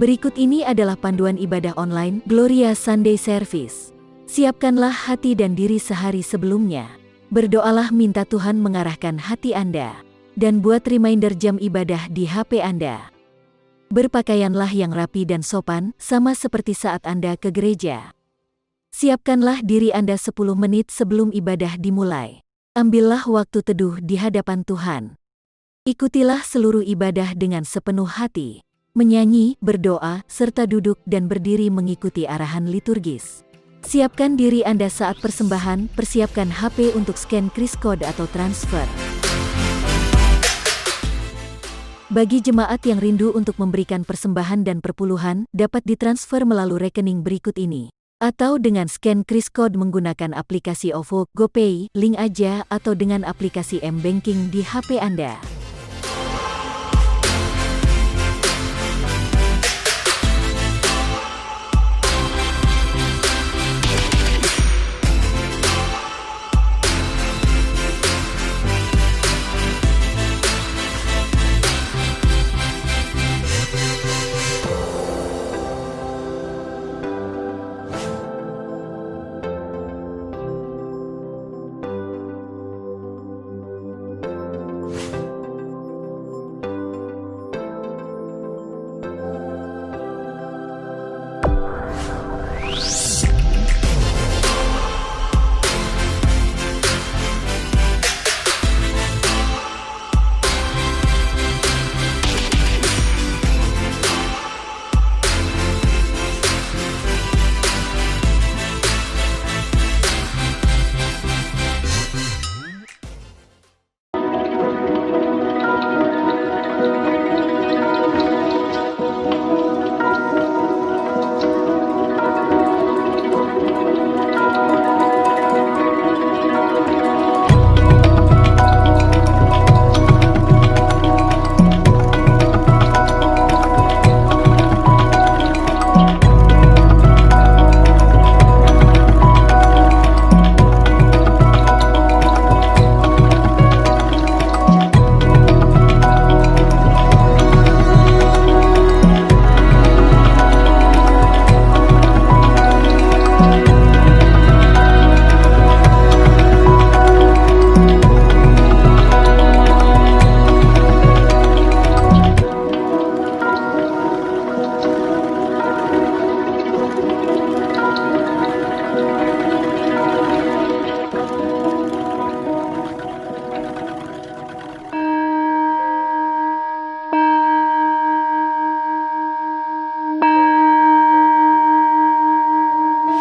Berikut ini adalah panduan ibadah online Gloria Sunday Service. Siapkanlah hati dan diri sehari sebelumnya. Berdoalah minta Tuhan mengarahkan hati Anda. Dan buat reminder jam ibadah di HP Anda. Berpakaianlah yang rapi dan sopan, sama seperti saat Anda ke gereja. Siapkanlah diri Anda 10 menit sebelum ibadah dimulai. Ambillah waktu teduh di hadapan Tuhan. Ikutilah seluruh ibadah dengan sepenuh hati. Menyanyi, berdoa, serta duduk dan berdiri mengikuti arahan liturgis. Siapkan diri Anda saat persembahan, persiapkan HP untuk scan QR Code atau transfer. Bagi jemaat yang rindu untuk memberikan persembahan dan perpuluhan, dapat ditransfer melalui rekening berikut ini. Atau dengan scan QR Code menggunakan aplikasi OVO, GoPay, link aja, atau dengan aplikasi M-Banking di HP Anda.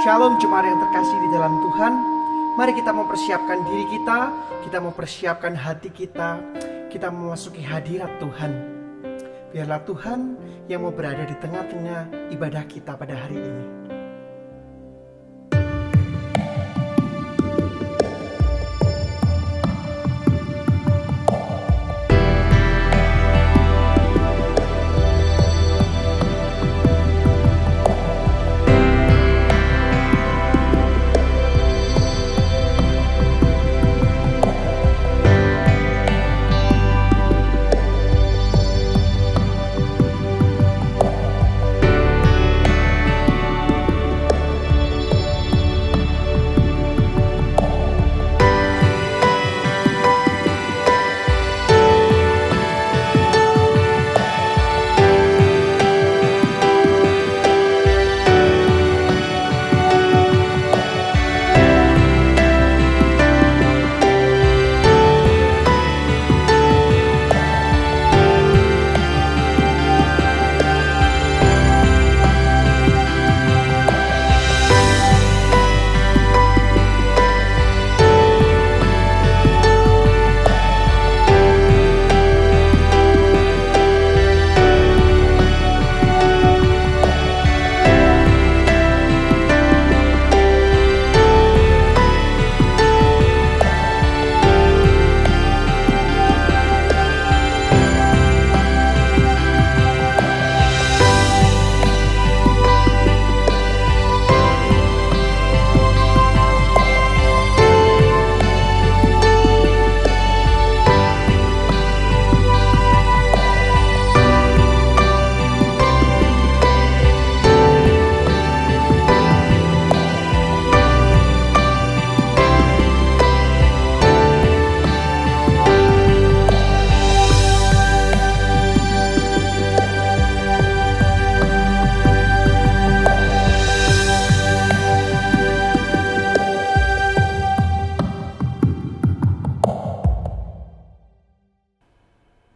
Shalom jemaat yang terkasih di dalam Tuhan. Mari kita mempersiapkan diri kita mempersiapkan hati kita memasuki hadirat Tuhan. Biarlah Tuhan yang mau berada di tengah-tengah ibadah kita pada hari ini.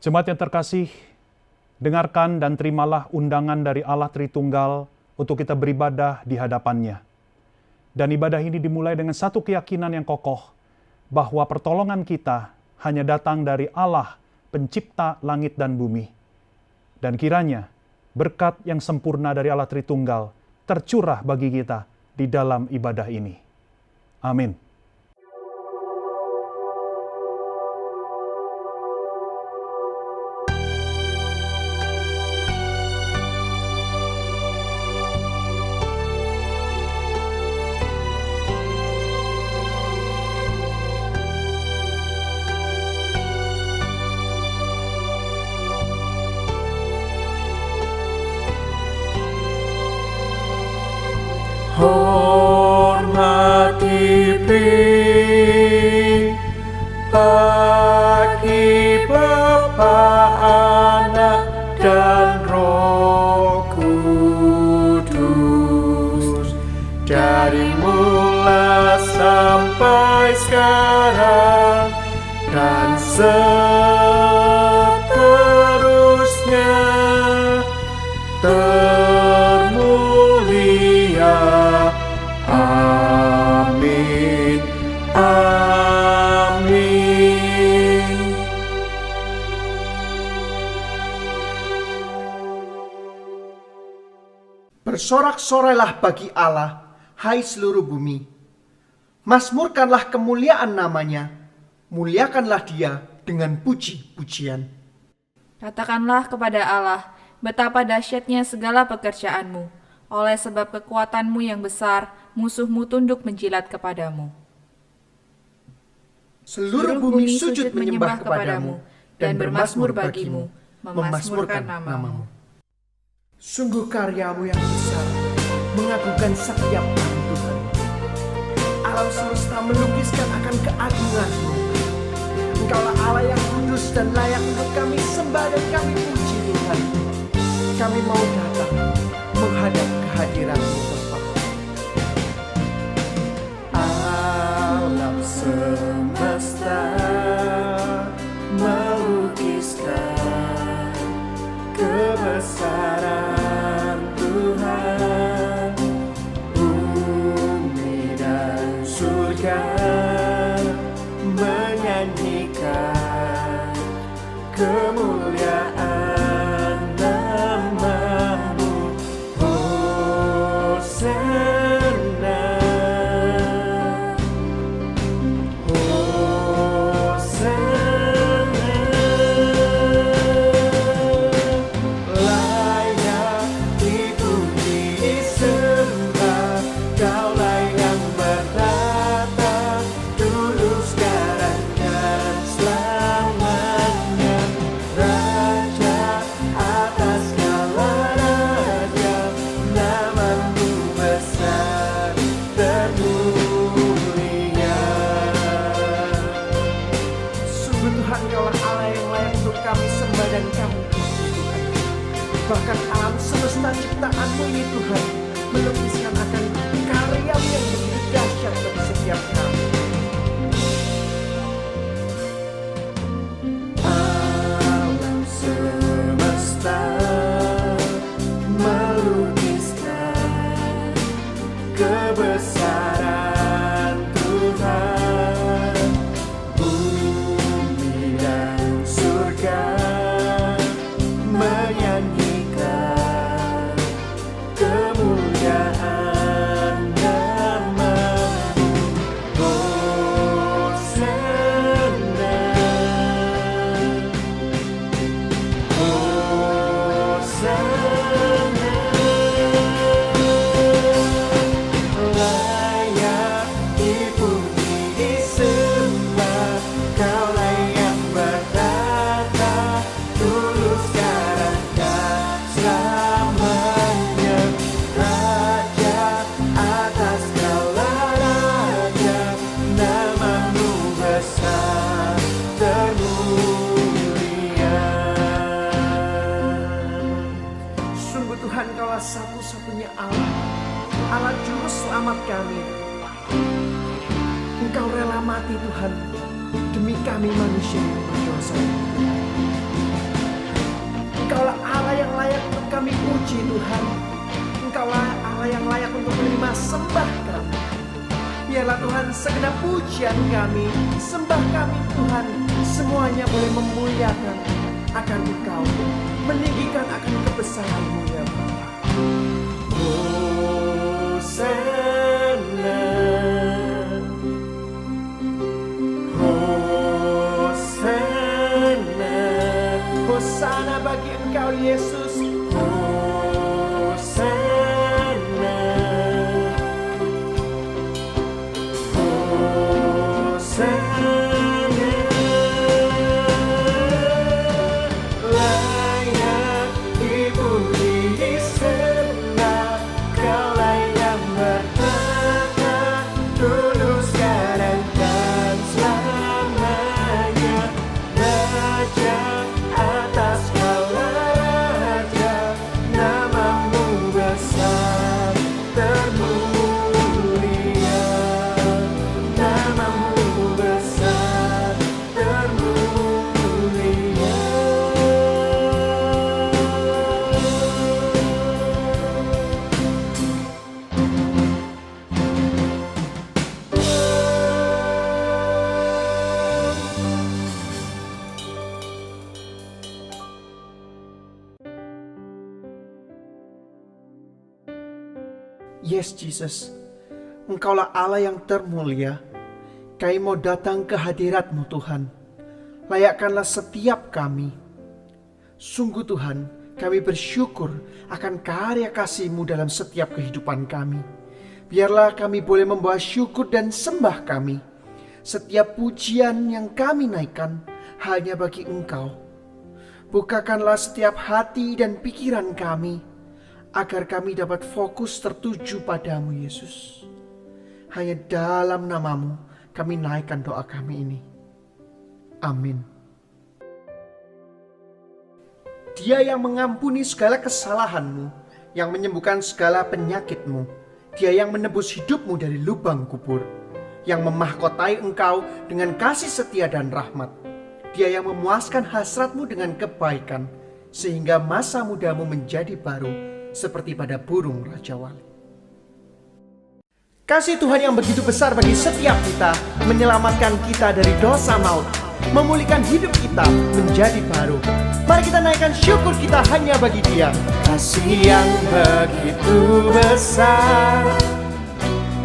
Jemaat yang terkasih, dengarkan dan terimalah undangan dari Allah Tritunggal untuk kita beribadah di hadapan-Nya. Dan ibadah ini dimulai dengan satu keyakinan yang kokoh, bahwa pertolongan kita hanya datang dari Allah, pencipta langit dan bumi. Dan kiranya berkat yang sempurna dari Allah Tritunggal tercurah bagi kita di dalam ibadah ini. Amin. Hormati bagi Bapa, Anak, dan Roh Kudus, dari mula sampai sekarang dan seterusnya. Termulia. Amin. Amin. Bersorak-sorailah bagi Allah, hai seluruh bumi. Mazmurkanlah kemuliaan namanya, muliakanlah Dia dengan puji-pujian. Katakanlah kepada Allah, betapa dahsyatnya segala pekerjaanmu. Oleh sebab kekuatanmu yang besar, musuhmu tunduk menjilat kepadamu. Seluruh bumi sujud menyembah kepadamu dan bermazmur bagimu, memazmurkan namamu. Sungguh karyamu yang besar, mengagumkan setiap orang Tuhan. Alam semesta melukiskan akan keagunganmu. Engkaulah Allah yang kudus dan layak untuk kami sembah dan kami puji Tuhan. Kami mau datang menghadap kehadiran-Mu Bapa. Alam semesta melukiskan kebesaran Tuhan. Bumi dan surga menyanyikan kemuliaan nama-Mu. Hosana, Hosana. Layak dipuji disembah, Kaulah yang bertata dulu, sekarang, dan selamanya. Raja atas segala raja, nama-Mu besar termulia. Sungguh Tuhan, Engkaulah Allah yang layak untuk kami sembah dan kami puji Tuhan. Bahkan alam semesta ciptaan-Mu ini Tuhan, melukiskan akan karya-Mu yang begitu dahsyat bagi setiap kami. Alam semesta melukiskan kebesaran Tuhan. Bumi dan surga menyanyikan kemuliaan nama-Mu. Hosana, Hosana. Layak dipuji disembah, Kaulah yang bertata dulu, sekarang, dan selamanya. Raja atas segala raja, nama-Mu besar termulia. Sungguh Tuhan, Engkaulah satu-satunya Allah, Allah juru selamat kami. Engkau rela mati Tuhan, demi kami manusia yang berdosa ini Tuhan. memuji Tuhan. Engkaulah Allah yang layak untuk menerima sembah kami. Biarlah Tuhan segenap pujian kami, sembah kami Tuhan, semuanya boleh memuliakan akan Engkau, meninggikan akan kebesaran-Mu ya Bapa. Hosana, Hosana, Hosana bagi Engkau Yesus. Hosana, Hosana, layak dipuji sembah, Kaulah yang bertata, dulu sekarang dan selamanya. Raja atas segala raja, namamu besar termulia, namamu besar termulia. Yes Jesus, Engkaulah Allah yang termulia. Kami mau datang ke hadirat-Mu Tuhan. Layakkanlah setiap kami. Sungguh Tuhan, kami bersyukur akan karya kasih-Mu dalam setiap kehidupan kami. Biarlah kami boleh membawa syukur dan sembah kami. Setiap pujian yang kami naikkan hanya bagi Engkau. Bukakanlah setiap hati dan pikiran kami, agar kami dapat fokus tertuju padamu Yesus. Hanya dalam namamu kami naikkan doa kami ini. Amin. Dia yang mengampuni segala kesalahanmu, yang menyembuhkan segala penyakitmu. Dia yang menebus hidupmu dari lubang kubur, yang memahkotai engkau dengan kasih setia dan rahmat. Dia yang memuaskan hasratmu dengan kebaikan, sehingga masa mudamu menjadi baru seperti pada burung Raja Wali. Kasih Tuhan yang begitu besar bagi setiap kita, menyelamatkan kita dari dosa maut, memulihkan hidup kita menjadi baru. Mari kita naikkan syukur kita hanya bagi Dia. Kasih yang begitu besar,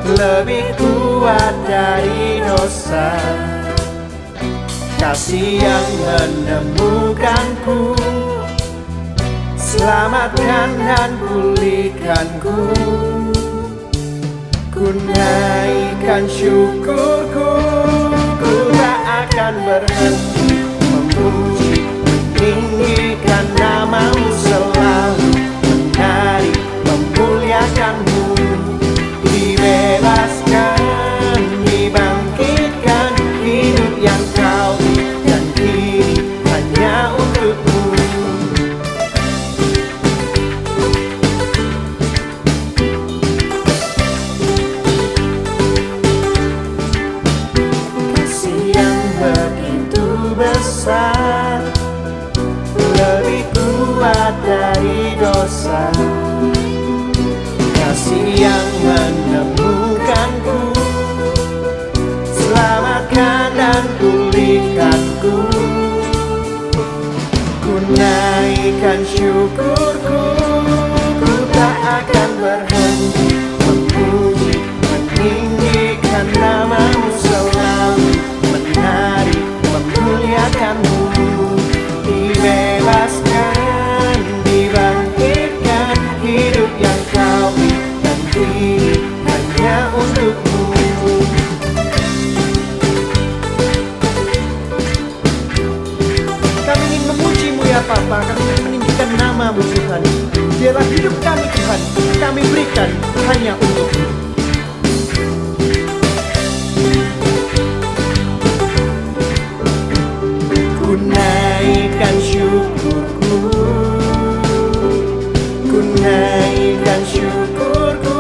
lebih kuat dari dosa. Kasih yang menemukanku, selamatkan dan pulihkanku. Ku naikkan syukurku, ku tak akan berhenti memuji, meninggikan namamu selalu, menari, memuliakanmu. Dibebaskan, dibangkitkan, hidup yang kau dan kini hanya untukmu. Besar, lebih kuat dari dosa. Kasih yang menemukanku, selamatkan dan pulihkanku. Ku naikkan syukurku, ku tak akan berhenti memuji, meninggikan namamu selalu, menari, memuliakanmu. Dibebaskan, dibangkitkan, hidup yang kau dan kini hanya untukmu. Kami ingin memuji-Mu ya Bapa, kami ingin meninggikan nama-Mu Tuhan. Biarlah hidup kami Tuhan, kami berikan hanya untuk-Mu. Ku naikkan syukurku, ku naikkan syukurku.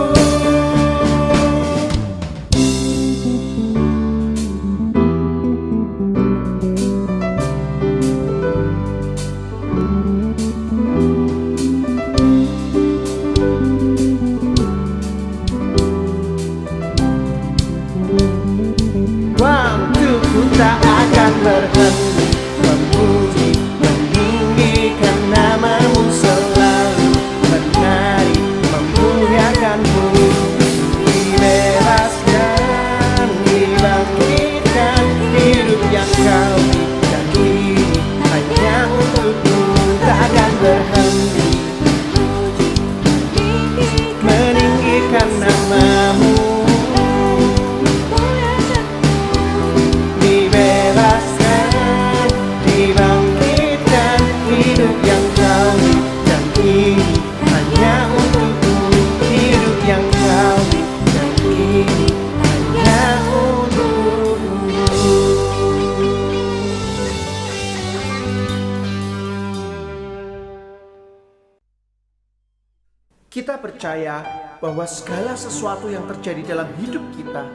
Kita percaya bahwa segala sesuatu yang terjadi dalam hidup kita,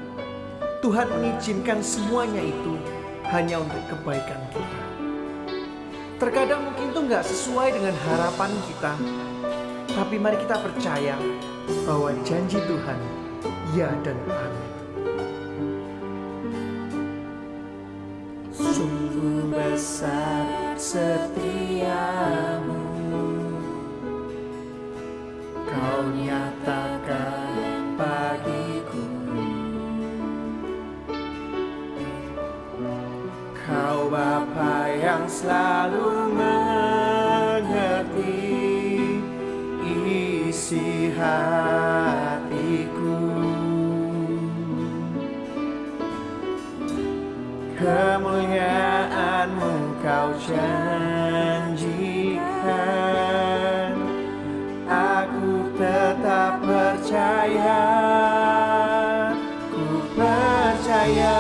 Tuhan mengizinkan semuanya itu hanya untuk kebaikan kita. Terkadang mungkin itu nggak sesuai dengan harapan kita, tapi mari kita percaya bahwa janji Tuhan ya dan amin. Sungguh besar setiamu, Kau nyatakan bagiku. Kau Bapa yang selalu mengerti isi hatiku. Kemuliaan-Mu Kau janjikan, aku tetap percaya. Ku percaya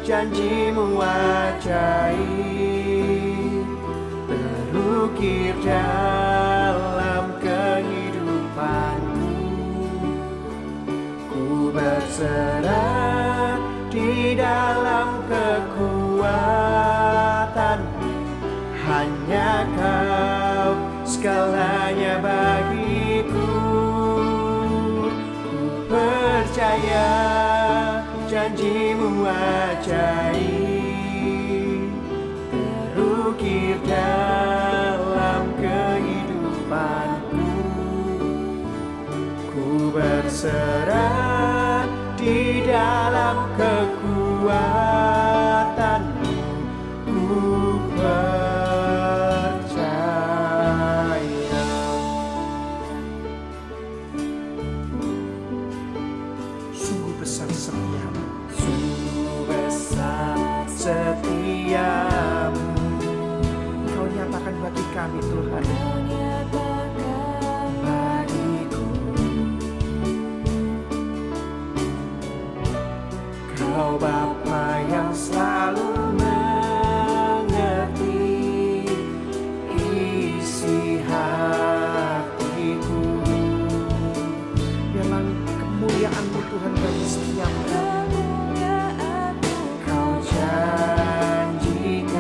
janji-Mu ajaib, terukir dalam kehidupanku. Ku berserah di dalam kekuatan-Mu, hanya Kau segalanya bagiku. Ku percaya janji-Mu ajaib, terukir dalam kehidupanku. Ku berserah di dalam kekuatan-Mu, ku percaya. Sungguh besar setiamu, Sungguh besar setiamu, Kau nyatakan bagi kami Tuhan. bagiku. Kau Bapa yang selalu mengerti isi hatiku. Biarlah kemuliaan-Mu Tuhan bagi setiap kami. Kau janjikan,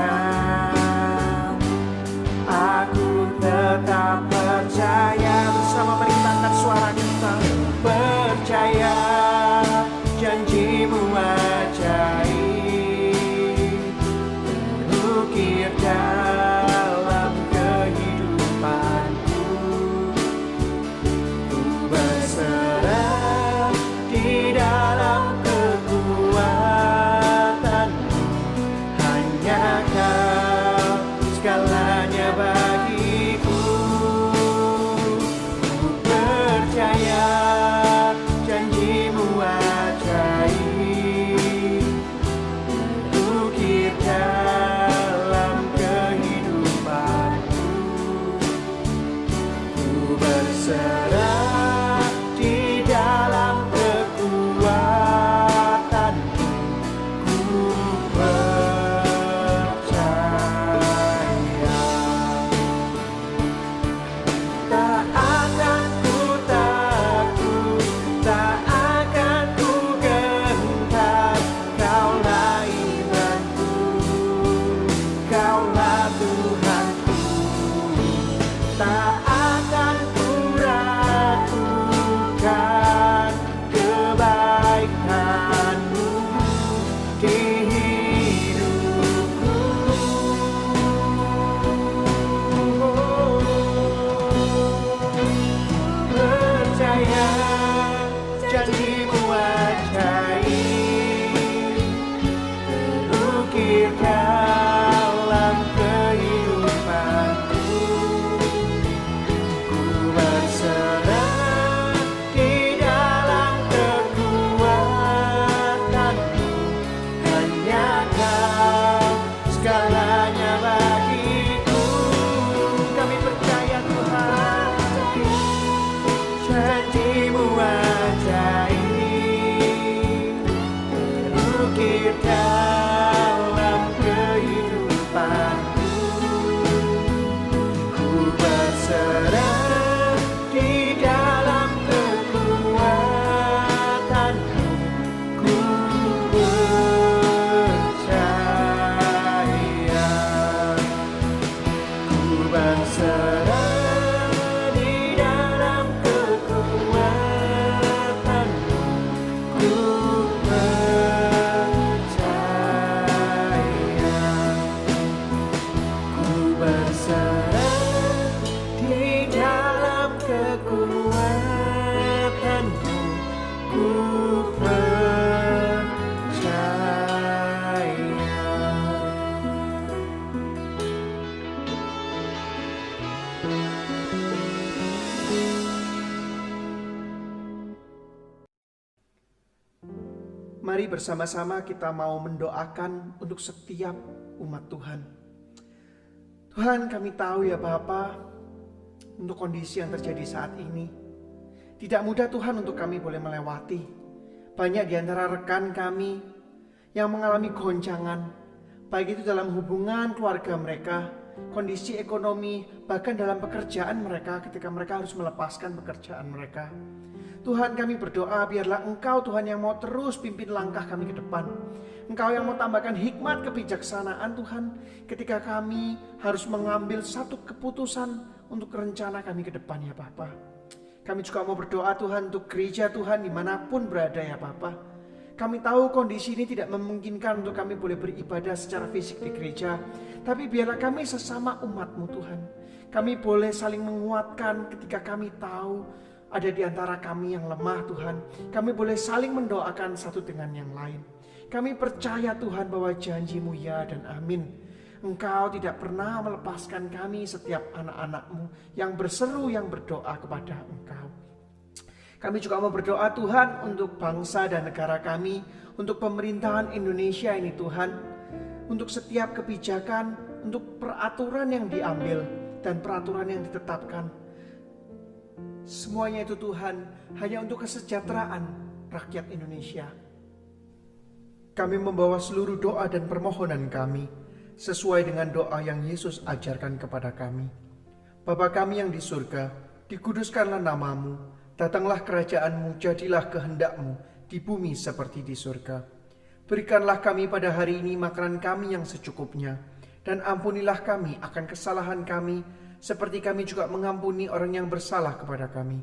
aku tetap percaya. Bersama mari kita angkat suara kita. Percaya janji-Mu ajaib, terukir dalam kehidupanku. Ku berserah di dalam kekuatan-Mu, hanya Kau segalanya bagiku. Ku percaya janji-Mu ajaib, terukir dalam kehidupanku. Ku berserah di dalam kekuatan-Mu, ku percaya. Tak akan ku takut, tak akan ku gentar. Kaulah imanku, Kaulah Tuhanku. Tak akan ku ragukan kebaikan-Mu di hidupku. Percaya janji-Mu ajaib, terukir dalam kehidupanku. Mari bersama-sama kita mau mendoakan untuk setiap umat Tuhan. Tuhan, kami tahu ya Bapa, untuk kondisi yang terjadi saat ini, tidak mudah Tuhan untuk kami boleh melewati. Banyak di antara rekan kami yang mengalami goncangan, baik itu dalam hubungan keluarga mereka, kondisi ekonomi, bahkan dalam pekerjaan mereka ketika mereka harus melepaskan pekerjaan mereka. Tuhan, kami berdoa biarlah Engkau Tuhan yang mau terus pimpin langkah kami ke depan. Engkau yang mau tambahkan hikmat kebijaksanaan Tuhan ketika kami harus mengambil satu keputusan untuk rencana kami ke depan ya Bapa. Kami juga mau berdoa Tuhan untuk gereja Tuhan dimanapun berada ya Bapa. Kami tahu kondisi ini tidak memungkinkan untuk kami boleh beribadah secara fisik di gereja. Tapi biarlah kami sesama umat-Mu Tuhan. Kami boleh saling menguatkan ketika kami tahu ada di antara kami yang lemah Tuhan. Kami boleh saling mendoakan satu dengan yang lain. Kami percaya Tuhan bahwa janji-Mu ya dan amin. Engkau tidak pernah melepaskan kami setiap anak-anak-Mu yang berseru, yang berdoa kepada Engkau. Kami juga mau berdoa Tuhan untuk bangsa dan negara kami, untuk pemerintahan Indonesia ini Tuhan, untuk setiap kebijakan, untuk peraturan yang diambil dan peraturan yang ditetapkan. Semuanya itu Tuhan hanya untuk kesejahteraan rakyat Indonesia. Kami membawa seluruh doa dan permohonan kami sesuai dengan doa yang Yesus ajarkan kepada kami. Bapa kami yang di surga, dikuduskanlah nama-Mu, datanglah kerajaan-Mu, jadilah kehendak-Mu di bumi seperti di surga. Berikanlah kami pada hari ini makanan kami yang secukupnya, dan ampunilah kami akan kesalahan kami, seperti kami juga mengampuni orang yang bersalah kepada kami.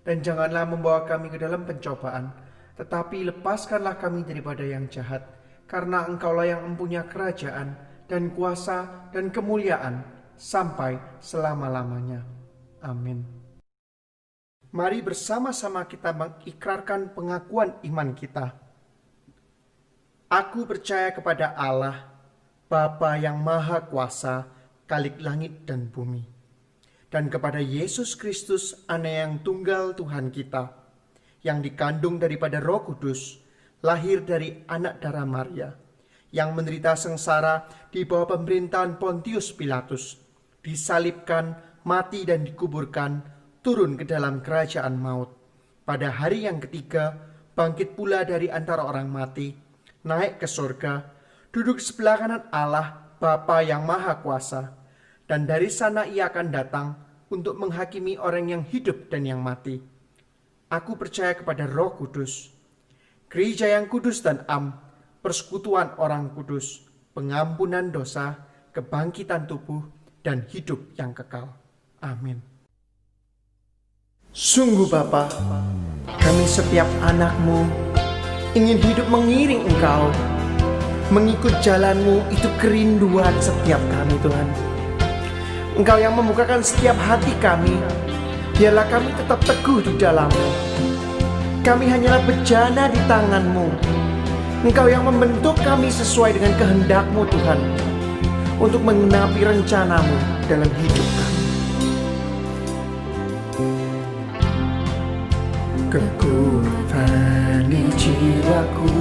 Dan janganlah membawa kami ke dalam pencobaan, tetapi lepaskanlah kami daripada yang jahat, karena Engkaulah yang mempunyai kerajaan dan kuasa dan kemuliaan sampai selama-lamanya. Amin. Mari bersama-sama kita mengikrarkan pengakuan iman kita. Aku percaya kepada Allah, Bapa yang Maha Kuasa, Khalik langit dan bumi, dan kepada Yesus Kristus, Anak yang tunggal Tuhan kita, yang dikandung daripada Roh Kudus, lahir dari anak darah Maria, yang menderita sengsara di bawah pemerintahan Pontius Pilatus, disalibkan, mati dan dikuburkan, turun ke dalam kerajaan maut. Pada hari yang ketiga, bangkit pula dari antara orang mati, naik ke surga, duduk sebelah kanan Allah, Bapa yang Maha Kuasa, dan dari sana ia akan datang untuk menghakimi orang yang hidup dan yang mati. Aku percaya kepada Roh Kudus, gereja yang kudus dan am, persekutuan orang kudus, pengampunan dosa, kebangkitan tubuh, dan hidup yang kekal. Amin. Sungguh Bapa, kami setiap anak-Mu ingin hidup mengiring Engkau, mengikut jalan-Mu, itu kerinduan setiap kami Tuhan. Engkau yang membukakan setiap hati kami, biarlah kami tetap teguh di dalam-Mu. Kami hanyalah bejana di tangan-Mu. Engkau yang membentuk kami sesuai dengan kehendak-Mu Tuhan, untuk menggenapi rencana-Mu dalam hidup kami. Kekuatan di jiwaku,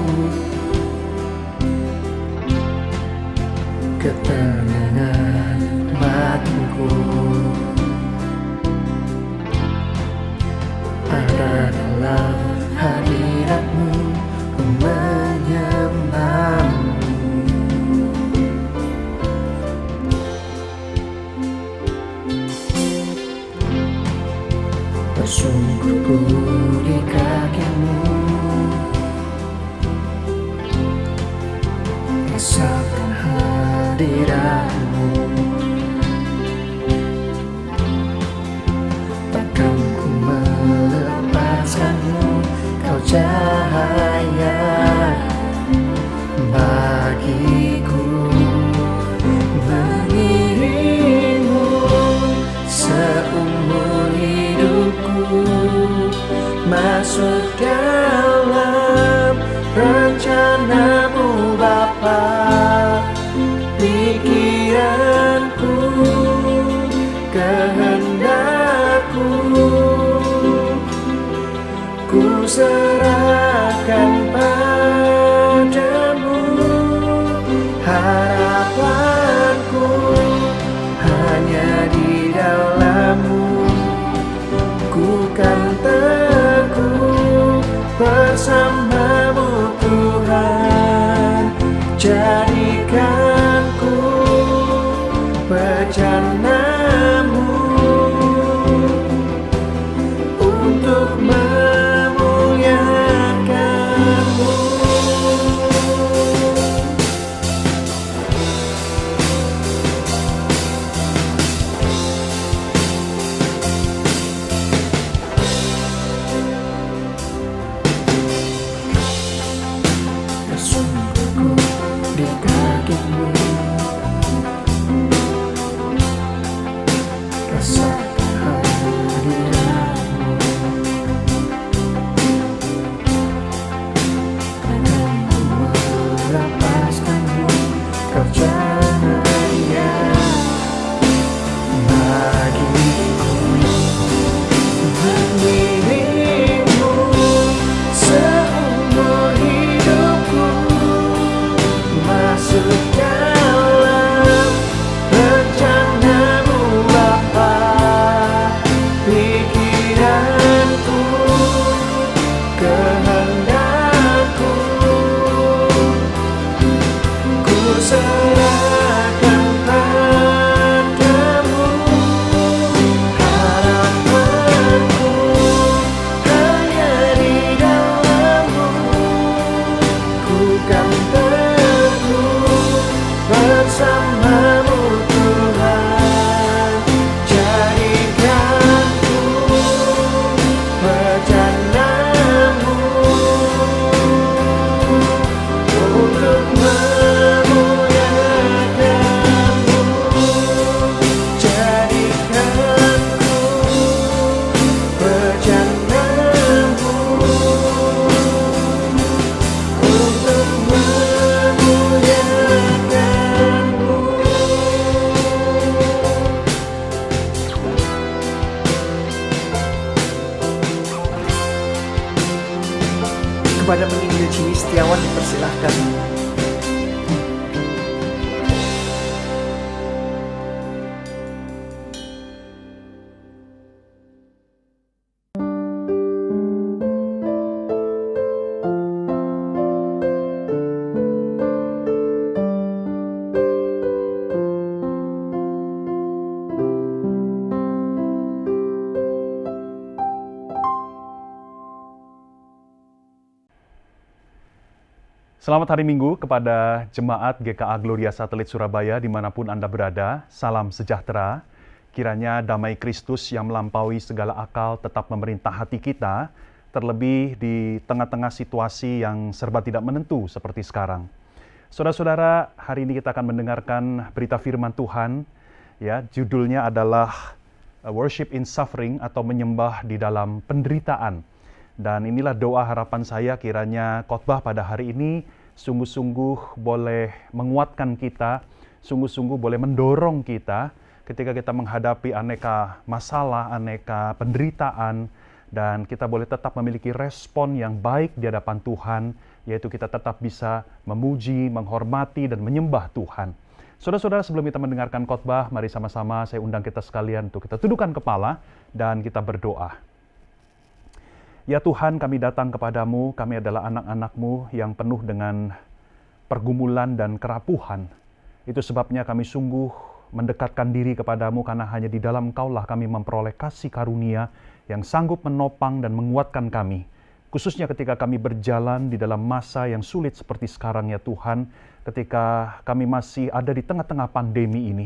ketenangan batinku, ada dalam hadirat-Mu, ku menyembah-Mu. Bersungguhku di kaki-Mu, rasakan hadirat-Mu. Takkan ku melepaskan-Mu, Kau cahaya bagiku. Mengiring-Mu seumur hidupku, masuk dalam rencana-Mu Bapa. Pikiranku, kehendak-Ku, ku serahkan padamu. Kepada penginjil Jimmy Setiawan dipersilahkan. Selamat hari Minggu kepada Jemaat GKA Gloria Satelit Surabaya dimanapun Anda berada. Salam sejahtera. Kiranya damai Kristus yang melampaui segala akal tetap memerintah hati kita, terlebih di tengah-tengah situasi yang serba tidak menentu seperti sekarang. Saudara-saudara, hari ini kita akan mendengarkan berita firman Tuhan. Ya, judulnya adalah Worship in Suffering atau menyembah di dalam penderitaan. Dan inilah doa harapan saya, kiranya khotbah pada hari ini sungguh-sungguh boleh menguatkan kita, sungguh-sungguh boleh mendorong kita ketika kita menghadapi aneka masalah, aneka penderitaan, dan kita boleh tetap memiliki respon yang baik di hadapan Tuhan, yaitu kita tetap bisa memuji, menghormati, dan menyembah Tuhan. Saudara-saudara, sebelum kita mendengarkan khotbah, mari sama-sama saya undang kita sekalian untuk kita tundukkan kepala dan kita berdoa. Ya Tuhan, kami datang kepadamu, kami adalah anak-anak-Mu yang penuh dengan pergumulan dan kerapuhan. Itu sebabnya kami sungguh mendekatkan diri kepadamu, karena hanya di dalam Engkaulah kami memperoleh kasih karunia yang sanggup menopang dan menguatkan kami. Khususnya ketika kami berjalan di dalam masa yang sulit seperti sekarang ya Tuhan, ketika kami masih ada di tengah-tengah pandemi ini.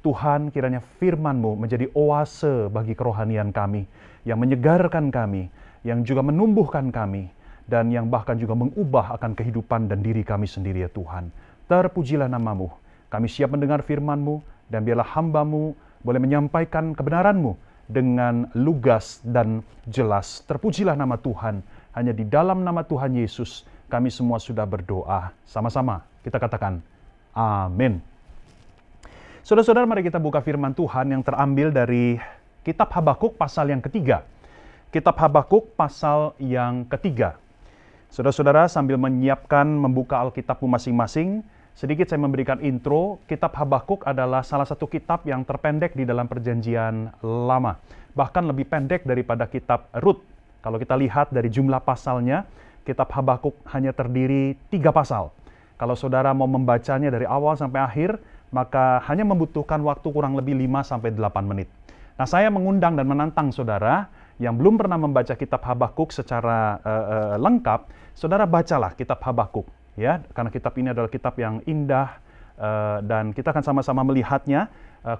Tuhan, kiranya firman-Mu menjadi oase bagi kerohanian kami, yang menyegarkan kami, yang juga menumbuhkan kami, dan yang bahkan juga mengubah akan kehidupan dan diri kami sendiri ya Tuhan. Terpujilah nama-Mu, kami siap mendengar firman-Mu, dan biarlah hamba-Mu boleh menyampaikan kebenaran-Mu dengan lugas dan jelas. Terpujilah nama Tuhan, hanya di dalam nama Tuhan Yesus kami semua sudah berdoa. Sama-sama kita katakan, amin. Saudara-saudara, mari kita buka firman Tuhan yang terambil dari Kitab Habakuk pasal yang ketiga. Kitab Habakuk pasal yang ketiga. Saudara-saudara, sambil menyiapkan membuka Alkitabmu masing-masing, sedikit saya memberikan intro. Kitab Habakuk adalah salah satu kitab yang terpendek di dalam Perjanjian Lama. Bahkan lebih pendek daripada kitab Rut. Kalau kita lihat dari jumlah pasalnya, kitab Habakuk hanya terdiri 3 pasal. Kalau saudara mau membacanya dari awal sampai akhir, maka hanya membutuhkan waktu kurang lebih 5-8 menit. Nah, saya mengundang dan menantang saudara yang belum pernah membaca kitab Habakuk secara lengkap, saudara bacalah kitab Habakuk, ya, karena kitab ini adalah kitab yang indah, dan kita akan sama-sama melihatnya,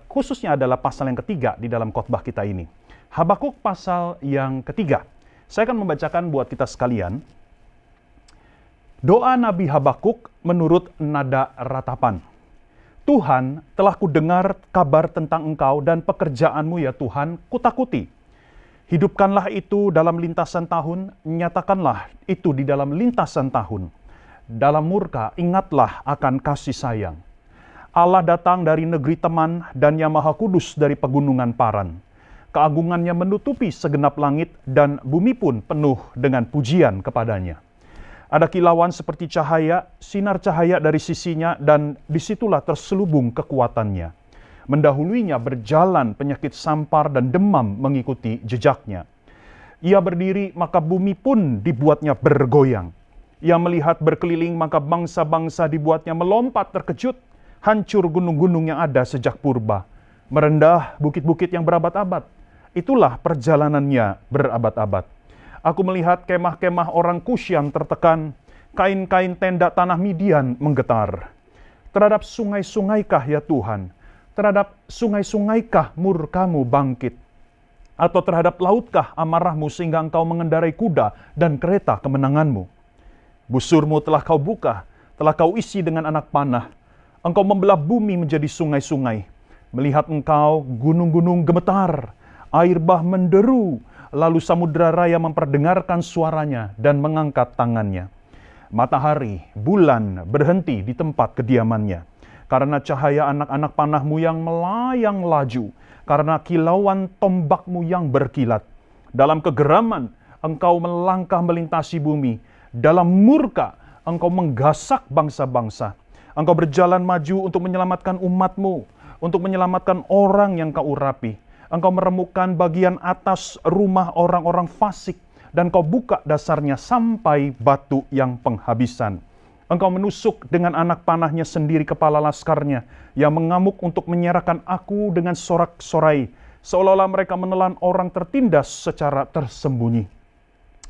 khususnya adalah pasal yang ketiga di dalam khotbah kita ini. Habakuk pasal yang ketiga. Saya akan membacakan buat kita sekalian. Doa Nabi Habakuk menurut nada ratapan. Tuhan, telah kudengar kabar tentang Engkau dan pekerjaanmu ya Tuhan, kutakuti. Hidupkanlah itu dalam lintasan tahun, nyatakanlah itu di dalam lintasan tahun. Dalam murka, ingatlah akan kasih sayang. Allah datang dari negeri teman dan Yang Maha Kudus dari pegunungan Paran. Keagungannya menutupi segenap langit dan bumi pun penuh dengan pujian kepadanya. Ada kilauan seperti cahaya, sinar cahaya dari sisinya, dan disitulah terselubung kekuatannya. Mendahuluinya berjalan penyakit sampar dan demam mengikuti jejaknya. Ia berdiri, maka bumi pun dibuatnya bergoyang. Ia melihat berkeliling, maka bangsa-bangsa dibuatnya melompat terkejut. Hancur gunung-gunung yang ada sejak purba. Merendah bukit-bukit yang berabad-abad. Itulah perjalanannya berabad-abad. Aku melihat kemah-kemah orang Kush yang tertekan. Kain-kain tenda tanah Midian menggetar. Terhadap sungai-sungaikah ya Tuhan? Terhadap sungai-sungaikah murkamu bangkit? Atau terhadap lautkah amarahmu sehingga engkau mengendarai kuda dan kereta kemenanganmu? Busurmu telah kau buka, telah kau isi dengan anak panah. Engkau membelah bumi menjadi sungai-sungai. Melihat engkau, gunung-gunung gemetar, air bah menderu, lalu samudera raya memperdengarkan suaranya dan mengangkat tangannya. Matahari, bulan berhenti di tempat kediamannya. Karena cahaya anak-anak panahmu yang melayang laju, karena kilauan tombakmu yang berkilat. Dalam kegeraman, engkau melangkah melintasi bumi, Dalam murka, Engkau menggasak bangsa-bangsa. Engkau berjalan maju untuk menyelamatkan umat-Mu, untuk menyelamatkan orang yang Kau urapi. Engkau meremukkan bagian atas rumah orang-orang fasik, dan Kau buka dasarnya sampai batu yang penghabisan. Engkau menusuk dengan anak panahnya sendiri kepala laskarnya, yang mengamuk untuk menyerahkan aku dengan sorak-sorai, seolah-olah mereka menelan orang tertindas secara tersembunyi.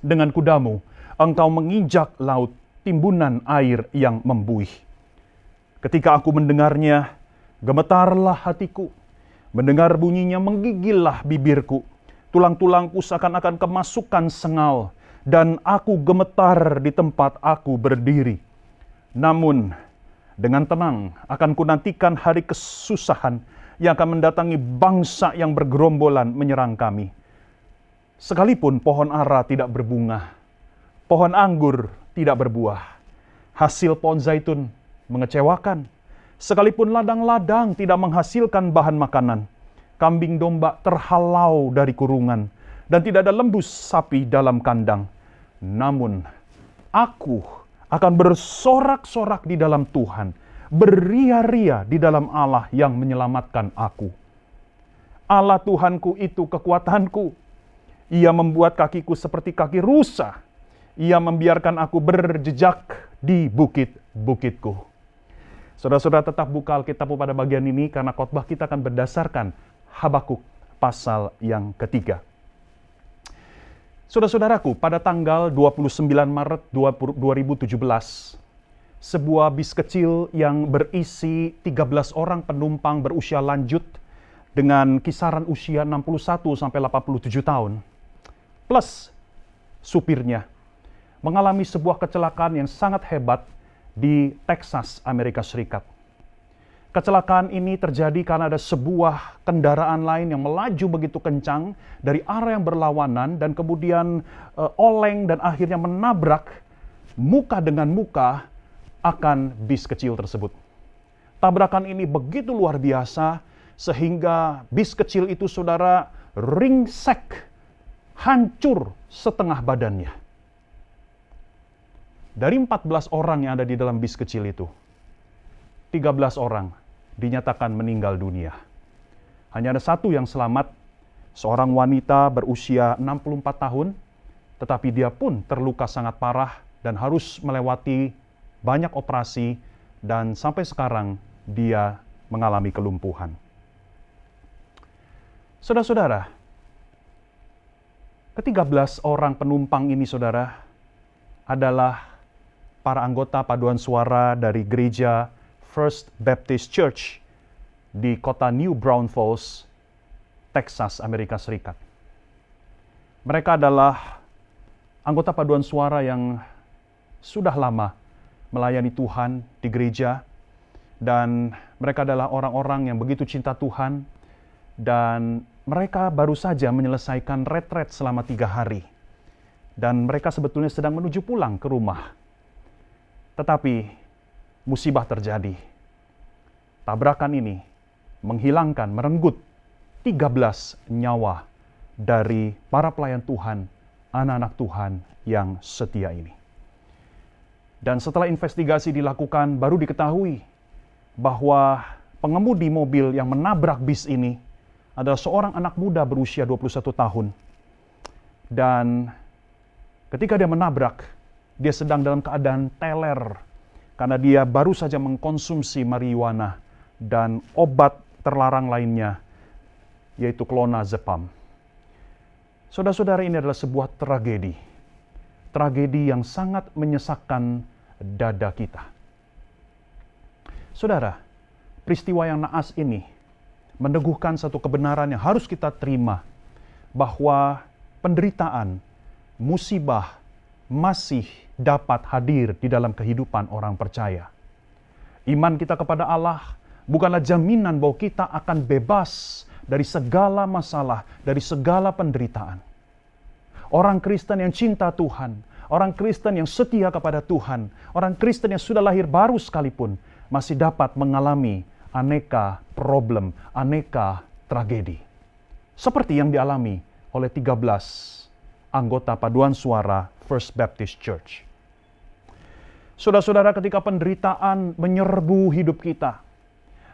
Dengan kudamu, Engkau menginjak laut, timbunan air yang membuih. Ketika aku mendengarnya, gemetarlah hatiku. Mendengar bunyinya menggigillah bibirku. Tulang-tulangku seakan-akan kemasukan sengal, dan aku gemetar di tempat aku berdiri. Namun, dengan tenang akan kunantikan hari kesusahan yang akan mendatangi bangsa yang bergerombolan menyerang kami. Sekalipun pohon ara tidak berbunga, pohon anggur tidak berbuah, hasil pohon zaitun mengecewakan. Sekalipun ladang-ladang tidak menghasilkan bahan makanan, kambing domba terhalau dari kurungan, dan tidak ada lembus sapi dalam kandang. Namun, aku akan bersorak-sorak di dalam Tuhan, beria-ria di dalam Allah yang menyelamatkan aku. Allah Tuhanku itu kekuatanku. Ia membuat kakiku seperti kaki rusa. Ia membiarkan aku berjejak di bukit-bukitku. Saudara-saudara, tetap buka Alkitabmu pada bagian ini karena khotbah kita akan berdasarkan Habakuk pasal yang ketiga. Saudara-saudaraku, pada tanggal 29 Maret 2017, sebuah bis kecil yang berisi 13 orang penumpang berusia lanjut dengan kisaran usia 61 sampai 87 tahun, plus supirnya, mengalami sebuah kecelakaan yang sangat hebat di Texas, Amerika Serikat. Kecelakaan ini terjadi karena ada sebuah kendaraan lain yang melaju begitu kencang dari arah yang berlawanan dan kemudian oleng dan akhirnya menabrak muka dengan muka akan bis kecil tersebut. Tabrakan ini begitu luar biasa sehingga bis kecil itu, saudara, ringsek, hancur setengah badannya. Dari 14 orang yang ada di dalam bis kecil itu, 13 orang dinyatakan meninggal dunia. Hanya ada satu yang selamat, seorang wanita berusia 64 tahun, tetapi dia pun terluka sangat parah dan harus melewati banyak operasi dan sampai sekarang dia mengalami kelumpuhan. Saudara-saudara, ke-13 orang penumpang ini, saudara, adalah para anggota paduan suara dari gereja First Baptist Church di kota New Braunfels, Texas, Amerika Serikat. Mereka adalah anggota paduan suara yang sudah lama melayani Tuhan di gereja, dan mereka adalah orang-orang yang begitu cinta Tuhan, dan mereka baru saja menyelesaikan retret selama 3 hari. Dan mereka sebetulnya sedang menuju pulang ke rumah. Tetapi musibah terjadi. Tabrakan ini menghilangkan, merenggut 13 nyawa dari para pelayan Tuhan, anak-anak Tuhan yang setia ini. Dan setelah investigasi dilakukan, baru diketahui bahwa pengemudi mobil yang menabrak bis ini adalah seorang anak muda berusia 21 tahun. Dan ketika dia menabrak, dia sedang dalam keadaan teler karena dia baru saja mengkonsumsi marijuana dan obat terlarang lainnya, yaitu clonazepam. Saudara-saudara, ini adalah sebuah tragedi. Tragedi yang sangat menyesakkan dada kita. Saudara, peristiwa yang naas ini meneguhkan satu kebenaran yang harus kita terima, bahwa penderitaan, musibah masih dapat hadir di dalam kehidupan orang percaya. Iman kita kepada Allah bukanlah jaminan bahwa kita akan bebas dari segala masalah, dari segala penderitaan. Orang Kristen yang cinta Tuhan, orang Kristen yang setia kepada Tuhan, orang Kristen yang sudah lahir baru sekalipun, masih dapat mengalami aneka problem, aneka tragedi. Seperti yang dialami oleh 13 anggota paduan suara First Baptist Church. Saudara-saudara, ketika penderitaan menyerbu hidup kita,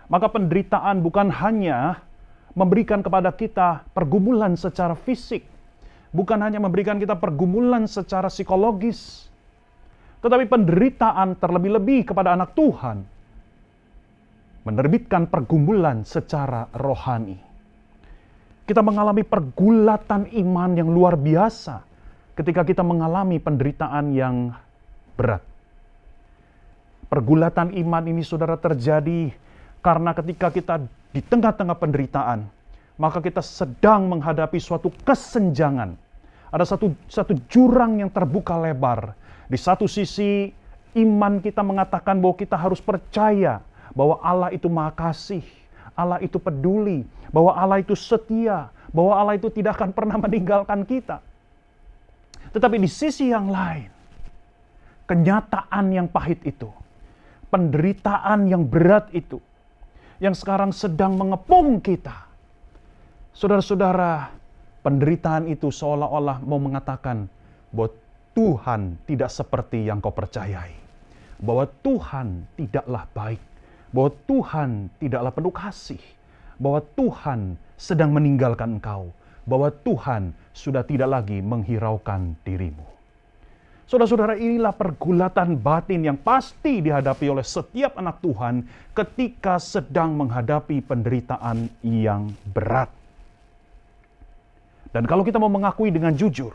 maka penderitaan bukan hanya memberikan kepada kita pergumulan secara fisik, bukan hanya memberikan kita pergumulan secara psikologis, tetapi penderitaan terlebih-lebih kepada anak Tuhan menerbitkan pergumulan secara rohani. Kita mengalami pergulatan iman yang luar biasa ketika kita mengalami penderitaan yang berat. Pergulatan iman ini, saudara, terjadi karena ketika kita di tengah-tengah penderitaan, maka kita sedang menghadapi suatu kesenjangan. Ada satu jurang yang terbuka lebar. Di satu sisi, iman kita mengatakan bahwa kita harus percaya bahwa Allah itu Maha Kasih, Allah itu peduli, bahwa Allah itu setia, bahwa Allah itu tidak akan pernah meninggalkan kita. Tetapi di sisi yang lain, kenyataan yang pahit itu, penderitaan yang berat itu, yang sekarang sedang mengepung kita. Saudara-saudara, penderitaan itu seolah-olah mau mengatakan bahwa Tuhan tidak seperti yang kau percayai. Bahwa Tuhan tidaklah baik. Bahwa Tuhan tidaklah penuh kasih. Bahwa Tuhan sedang meninggalkan engkau. Bahwa Tuhan sudah tidak lagi menghiraukan dirimu. Saudara-saudara, inilah pergulatan batin yang pasti dihadapi oleh setiap anak Tuhan ketika sedang menghadapi penderitaan yang berat. Dan kalau kita mau mengakui dengan jujur,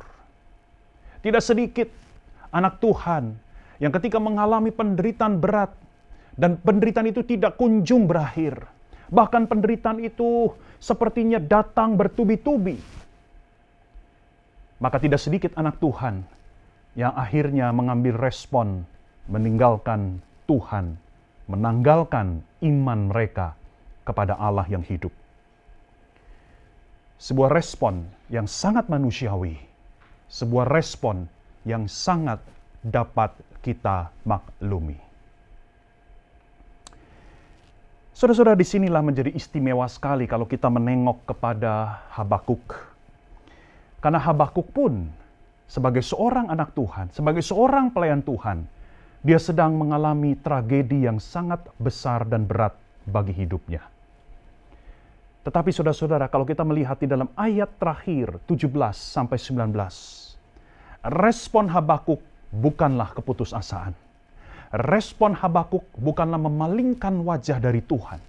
tidak sedikit anak Tuhan yang ketika mengalami penderitaan berat, dan penderitaan itu tidak kunjung berakhir. Bahkan penderitaan itu sepertinya datang bertubi-tubi. Maka tidak sedikit anak Tuhan yang akhirnya mengambil respon, meninggalkan Tuhan, menanggalkan iman mereka kepada Allah yang hidup. Sebuah respon yang sangat manusiawi, sebuah respon yang sangat dapat kita maklumi. Saudara-saudara, disinilah menjadi istimewa sekali kalau kita menengok kepada Habakuk. Karena Habakuk pun sebagai seorang anak Tuhan, sebagai seorang pelayan Tuhan, dia sedang mengalami tragedi yang sangat besar dan berat bagi hidupnya. Tetapi saudara-saudara, kalau kita melihat di dalam ayat terakhir 17-19, respon Habakuk bukanlah keputusasaan. Respon Habakuk bukanlah memalingkan wajah dari Tuhan.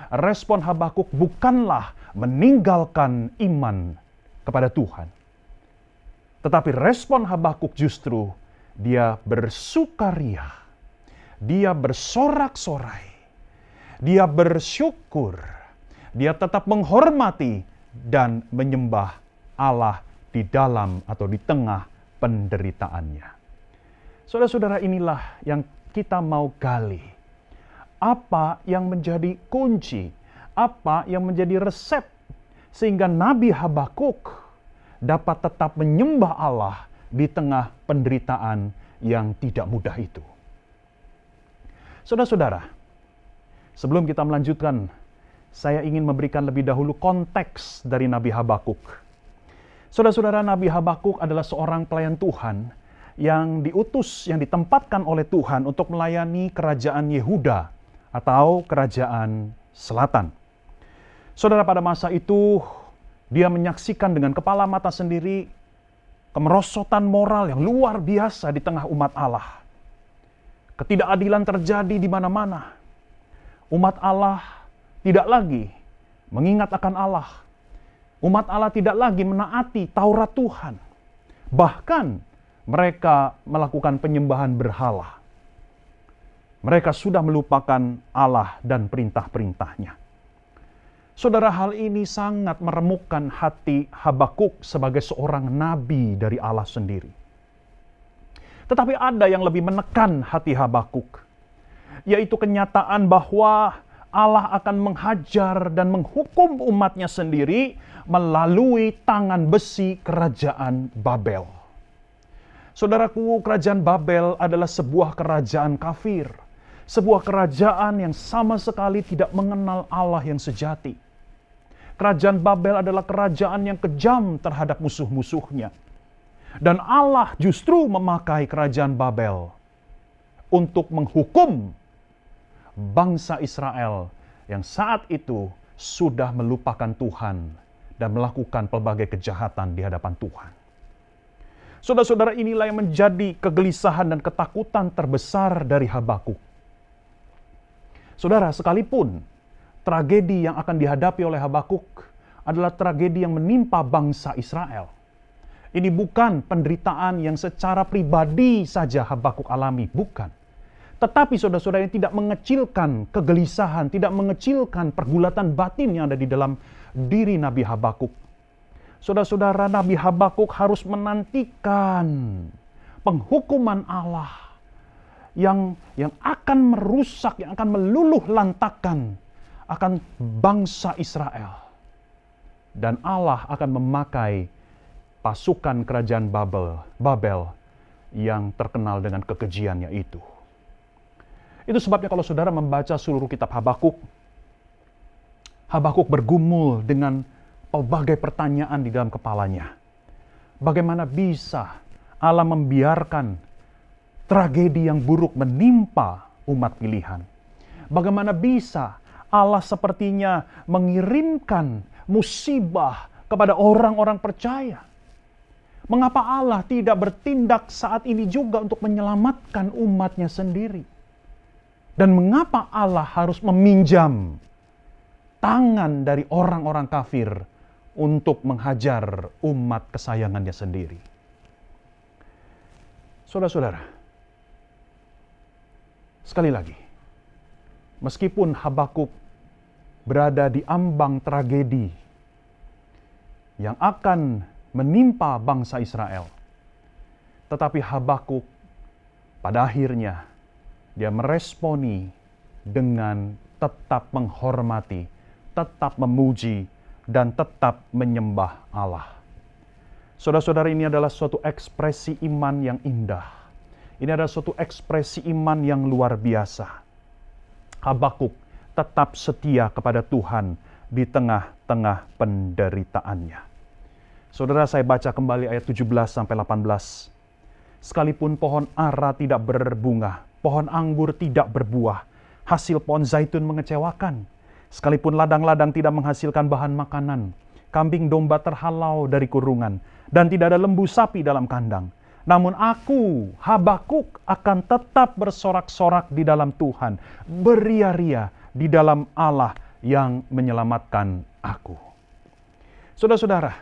Respon Habakuk bukanlah meninggalkan iman kepada Tuhan. Tetapi respon Habakuk justru dia bersukaria. Dia bersorak-sorai. Dia bersyukur. Dia tetap menghormati dan menyembah Allah di dalam atau di tengah penderitaannya. Saudara-saudara, inilah yang kita mau gali. Apa yang menjadi kunci? Apa yang menjadi resep sehingga Nabi Habakuk dapat tetap menyembah Allah di tengah penderitaan yang tidak mudah itu? Saudara-saudara, sebelum kita melanjutkan, saya ingin memberikan lebih dahulu konteks dari Nabi Habakuk. Saudara-saudara, Nabi Habakuk adalah seorang pelayan Tuhan yang diutus, yang ditempatkan oleh Tuhan untuk melayani kerajaan Yehuda atau kerajaan selatan. Saudara, pada masa itu dia menyaksikan dengan kepala mata sendiri kemerosotan moral yang luar biasa di tengah umat Allah. Ketidakadilan terjadi di mana-mana. Umat Allah tidak lagi mengingat akan Allah. Umat Allah tidak lagi menaati Taurat Tuhan. Bahkan mereka melakukan penyembahan berhala. Mereka sudah melupakan Allah dan perintah-perintahnya. Saudara, hal ini sangat meremukkan hati Habakuk sebagai seorang nabi dari Allah sendiri. Tetapi ada yang lebih menekan hati Habakuk, yaitu kenyataan bahwa Allah akan menghajar dan menghukum umatnya sendiri melalui tangan besi kerajaan Babel. Saudaraku, kerajaan Babel adalah sebuah kerajaan kafir. Sebuah kerajaan yang sama sekali tidak mengenal Allah yang sejati. Kerajaan Babel adalah kerajaan yang kejam terhadap musuh-musuhnya. Dan Allah justru memakai kerajaan Babel untuk menghukum bangsa Israel yang saat itu sudah melupakan Tuhan dan melakukan pelbagai kejahatan di hadapan Tuhan. Saudara-saudara, inilah yang menjadi kegelisahan dan ketakutan terbesar dari Habakuk. Saudara, sekalipun tragedi yang akan dihadapi oleh Habakuk adalah tragedi yang menimpa bangsa Israel. Ini bukan penderitaan yang secara pribadi saja Habakuk alami, bukan. Tetapi saudara-saudara, yang tidak mengecilkan kegelisahan, tidak mengecilkan pergulatan batin yang ada di dalam diri Nabi Habakuk. Saudara-saudara, Nabi Habakuk harus menantikan penghukuman Allah yang akan merusak, yang akan meluluh lantakkan akan bangsa Israel. Dan Allah akan memakai pasukan kerajaan Babel yang terkenal dengan kekejiannya itu. Itu sebabnya kalau saudara membaca seluruh kitab Habakuk, Habakuk bergumul dengan pelbagai pertanyaan di dalam kepalanya. Bagaimana bisa Allah membiarkan tragedi yang buruk menimpa umat pilihan? Bagaimana bisa Allah sepertinya mengirimkan musibah kepada orang-orang percaya? Mengapa Allah tidak bertindak saat ini juga untuk menyelamatkan umatnya sendiri? Dan mengapa Allah harus meminjam tangan dari orang-orang kafir untuk menghajar umat kesayangannya sendiri? Saudara-saudara, sekali lagi, meskipun Habakuk berada di ambang tragedi yang akan menimpa bangsa Israel, tetapi Habakuk pada akhirnya dia meresponi dengan tetap menghormati, tetap memuji, dan tetap menyembah Allah. Saudara-saudara, ini adalah suatu ekspresi iman yang indah. Ini adalah suatu ekspresi iman yang luar biasa. Habakuk tetap setia kepada Tuhan di tengah-tengah penderitaannya. Saudara, saya baca kembali ayat 17-18. Sekalipun pohon ara tidak berbunga, pohon anggur tidak berbuah, hasil pohon zaitun mengecewakan. Sekalipun ladang-ladang tidak menghasilkan bahan makanan, kambing domba terhalau dari kurungan, dan tidak ada lembu sapi dalam kandang. Namun aku, Habakuk, akan tetap bersorak-sorak di dalam Tuhan, beria-ria di dalam Allah yang menyelamatkan aku. Saudara-saudara,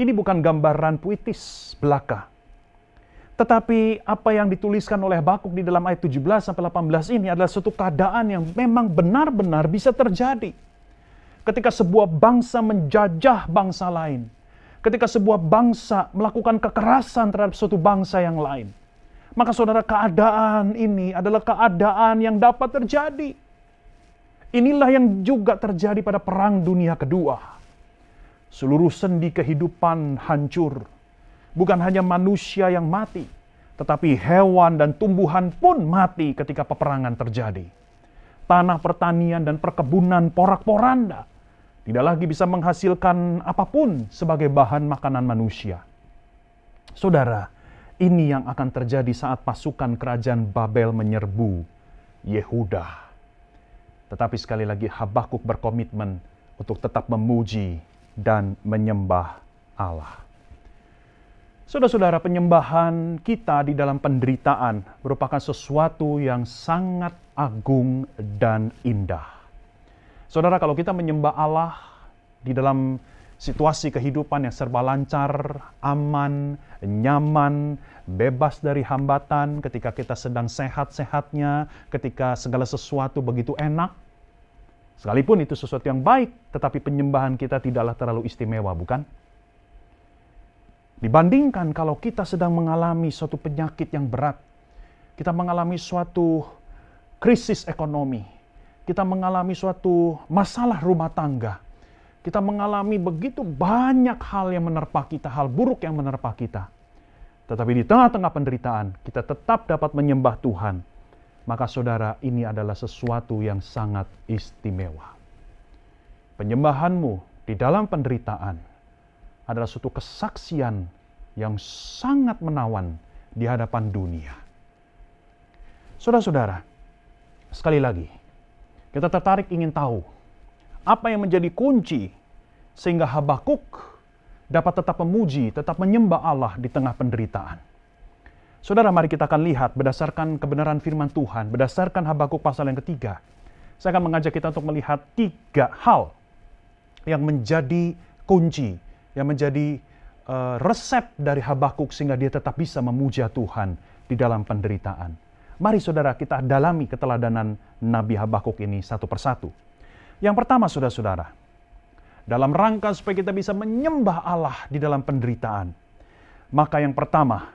ini bukan gambaran puitis belaka. Tetapi apa yang dituliskan oleh Habakuk di dalam ayat 17-18 ini adalah suatu keadaan yang memang benar-benar bisa terjadi. Ketika sebuah bangsa menjajah bangsa lain. Ketika sebuah bangsa melakukan kekerasan terhadap suatu bangsa yang lain. Maka saudara, keadaan ini adalah keadaan yang dapat terjadi. Inilah yang juga terjadi pada Perang Dunia Kedua. Seluruh sendi kehidupan hancur. Bukan hanya manusia yang mati, tetapi hewan dan tumbuhan pun mati ketika peperangan terjadi. Tanah pertanian dan perkebunan porak-poranda tidak lagi bisa menghasilkan apapun sebagai bahan makanan manusia. Saudara, ini yang akan terjadi saat pasukan kerajaan Babel menyerbu Yehuda. Tetapi sekali lagi Habakuk berkomitmen untuk tetap memuji dan menyembah Allah. Saudara-saudara, penyembahan kita di dalam penderitaan merupakan sesuatu yang sangat agung dan indah. Saudara, kalau kita menyembah Allah di dalam situasi kehidupan yang serba lancar, aman, nyaman, bebas dari hambatan, ketika kita sedang sehat-sehatnya, ketika segala sesuatu begitu enak, sekalipun itu sesuatu yang baik, tetapi penyembahan kita tidaklah terlalu istimewa, bukan? Dibandingkan kalau kita sedang mengalami suatu penyakit yang berat, kita mengalami suatu krisis ekonomi, kita mengalami suatu masalah rumah tangga, kita mengalami begitu banyak hal yang menerpa kita, hal buruk yang menerpa kita. Tetapi di tengah-tengah penderitaan, kita tetap dapat menyembah Tuhan. Maka saudara, ini adalah sesuatu yang sangat istimewa. Penyembahanmu di dalam penderitaan adalah suatu kesaksian yang sangat menawan di hadapan dunia. Saudara-saudara, sekali lagi, kita tertarik ingin tahu apa yang menjadi kunci sehingga Habakuk dapat tetap memuji, tetap menyembah Allah di tengah penderitaan. Saudara, mari kita akan lihat berdasarkan kebenaran firman Tuhan, berdasarkan Habakuk pasal yang ketiga. Saya akan mengajak kita untuk melihat 3 hal yang menjadi kunci, yang menjadi resep dari Habakuk sehingga dia tetap bisa memuja Tuhan di dalam penderitaan. Mari saudara kita dalami keteladanan Nabi Habakuk ini satu persatu. Yang pertama saudara-saudara, dalam rangka supaya kita bisa menyembah Allah di dalam penderitaan, maka yang pertama,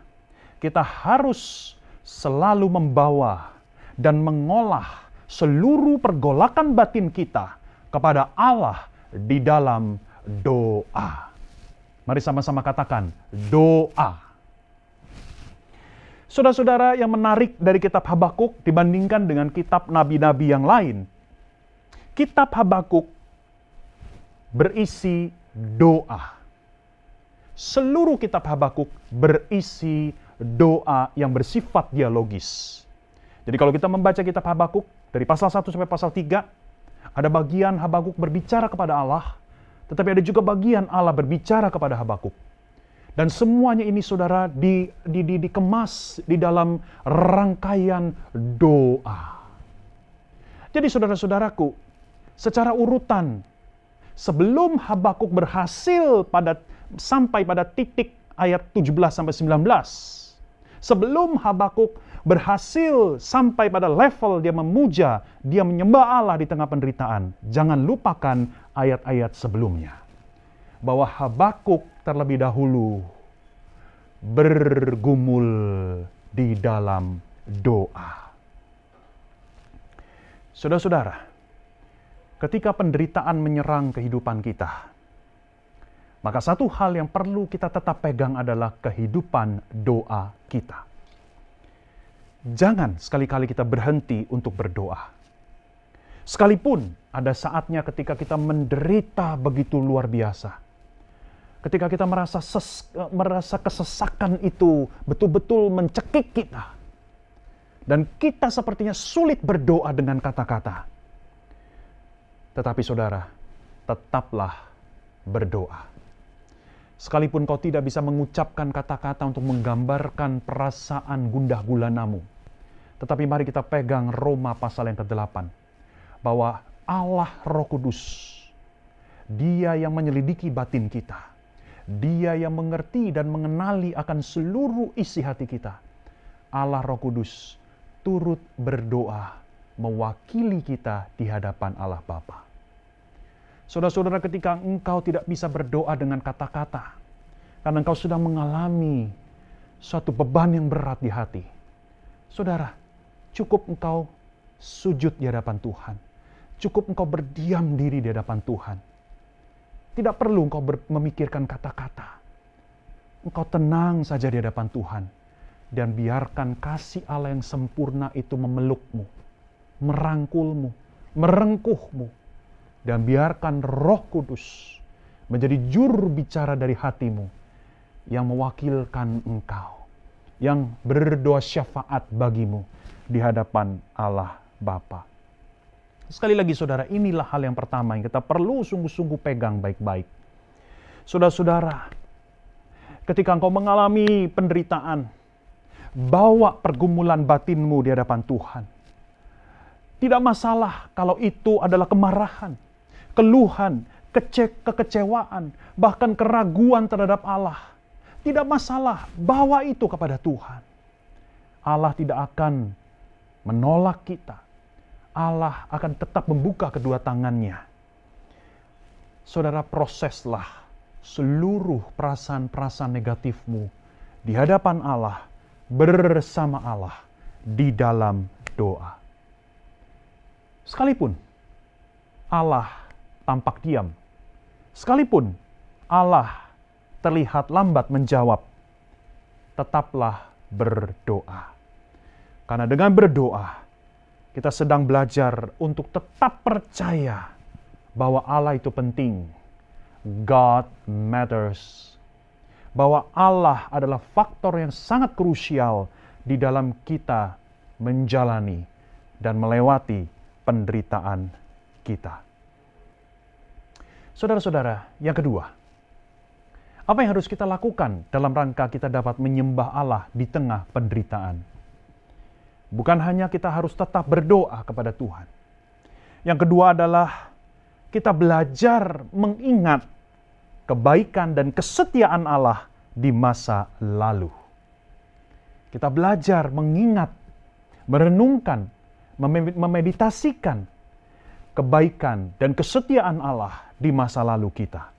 kita harus selalu membawa dan mengolah seluruh pergolakan batin kita kepada Allah di dalam doa. Mari sama-sama katakan, doa. Saudara-saudara, yang menarik dari kitab Habakuk dibandingkan dengan kitab nabi-nabi yang lain, kitab Habakuk berisi doa. Seluruh kitab Habakuk berisi doa yang bersifat dialogis. Jadi kalau kita membaca kitab Habakuk dari pasal 1 sampai pasal 3, ada bagian Habakuk berbicara kepada Allah, tetapi ada juga bagian Allah berbicara kepada Habakuk. Dan semuanya ini saudara dikemas di dalam rangkaian doa. Jadi saudara-saudaraku, secara urutan, sebelum Habakuk berhasil sampai pada titik ayat 17 sampai 19, sebelum Habakuk berhasil sampai pada level dia memuja, dia menyembah Allah di tengah penderitaan, jangan lupakan ayat-ayat sebelumnya. Bahwa Habakuk terlebih dahulu bergumul di dalam doa. Saudara-saudara, ketika penderitaan menyerang kehidupan kita, maka satu hal yang perlu kita tetap pegang adalah kehidupan doa kita. Jangan sekali-kali kita berhenti untuk berdoa. Sekalipun ada saatnya ketika kita menderita begitu luar biasa, ketika kita merasa kesesakan itu betul-betul mencekik kita, dan kita sepertinya sulit berdoa dengan kata-kata. Tetapi saudara, tetaplah berdoa. Sekalipun kau tidak bisa mengucapkan kata-kata untuk menggambarkan perasaan gundah gulanamu, tetapi mari kita pegang Roma pasal yang ke-8, bahwa Allah Roh Kudus, Dia yang menyelidiki batin kita, Dia yang mengerti dan mengenali akan seluruh isi hati kita. Allah Roh Kudus turut berdoa mewakili kita di hadapan Allah Bapa. Saudara-saudara, ketika engkau tidak bisa berdoa dengan kata-kata, karena engkau sudah mengalami suatu beban yang berat di hati, saudara, cukup engkau sujud di hadapan Tuhan. Cukup engkau berdiam diri di hadapan Tuhan. Tidak perlu engkau memikirkan kata-kata. Engkau tenang saja di hadapan Tuhan. Dan biarkan kasih Allah yang sempurna itu memelukmu, merangkulmu, merengkuhmu. Dan biarkan Roh Kudus menjadi juru bicara dari hatimu yang mewakilkan engkau, yang berdoa syafaat bagimu di hadapan Allah Bapa. Sekali lagi saudara, inilah hal yang pertama yang kita perlu sungguh-sungguh pegang baik-baik. Saudara-saudara, ketika engkau mengalami penderitaan, bawa pergumulan batinmu di hadapan Tuhan. Tidak masalah kalau itu adalah kemarahan, keluhan, kekecewaan, bahkan keraguan terhadap Allah. Tidak masalah, bawa itu kepada Tuhan. Allah tidak akan menolak kita. Allah akan tetap membuka kedua tangannya. Saudara, proseslah seluruh perasaan-perasaan negatifmu di hadapan Allah, bersama Allah, di dalam doa. Sekalipun Allah tampak diam, sekalipun Allah terlihat lambat menjawab, tetaplah berdoa. Karena dengan berdoa, kita sedang belajar untuk tetap percaya bahwa Allah itu penting. God matters. Bahwa Allah adalah faktor yang sangat krusial di dalam kita menjalani, dan melewati penderitaan kita. Saudara-saudara, yang kedua, apa yang harus kita lakukan dalam rangka kita dapat menyembah Allah di tengah penderitaan? Bukan hanya kita harus tetap berdoa kepada Tuhan. Yang kedua adalah kita belajar mengingat kebaikan dan kesetiaan Allah di masa lalu. Kita belajar mengingat, merenungkan, memeditasikan kebaikan dan kesetiaan Allah di masa lalu kita.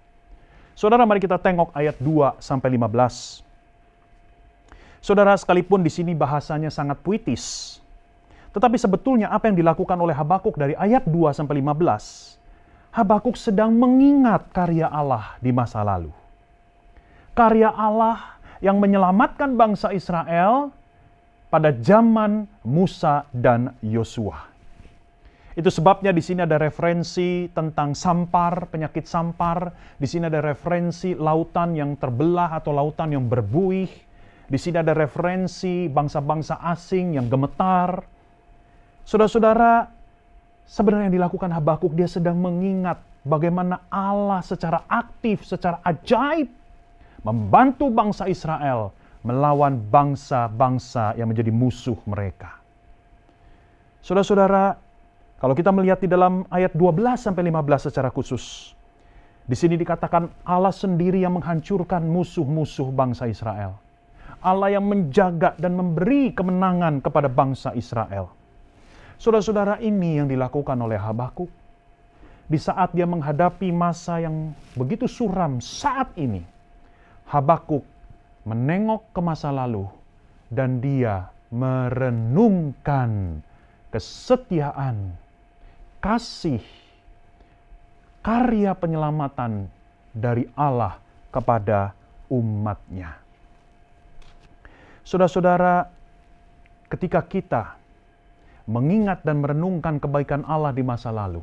Saudara, mari kita tengok ayat 2-15. Saudara, sekalipun di sini bahasanya sangat puitis, tetapi sebetulnya apa yang dilakukan oleh Habakuk dari ayat 2-15, Habakuk sedang mengingat karya Allah di masa lalu. Karya Allah yang menyelamatkan bangsa Israel pada zaman Musa dan Yosua. Itu sebabnya di sini ada referensi tentang sampar, penyakit sampar. Di sini ada referensi lautan yang terbelah atau lautan yang berbuih. Di sini ada referensi bangsa-bangsa asing yang gemetar. Saudara-saudara, sebenarnya yang dilakukan Habakuk, dia sedang mengingat bagaimana Allah secara aktif, secara ajaib membantu bangsa Israel melawan bangsa-bangsa yang menjadi musuh mereka. Saudara-saudara, kalau kita melihat di dalam ayat 12-15 secara khusus, di sini dikatakan Allah sendiri yang menghancurkan musuh-musuh bangsa Israel. Allah yang menjaga dan memberi kemenangan kepada bangsa Israel. Saudara-saudara, ini yang dilakukan oleh Habakuk. Di saat dia menghadapi masa yang begitu suram saat ini, Habakuk menengok ke masa lalu dan dia merenungkan kesetiaan, kasih, karya penyelamatan dari Allah kepada umatnya. Saudara-saudara, ketika kita mengingat dan merenungkan kebaikan Allah di masa lalu,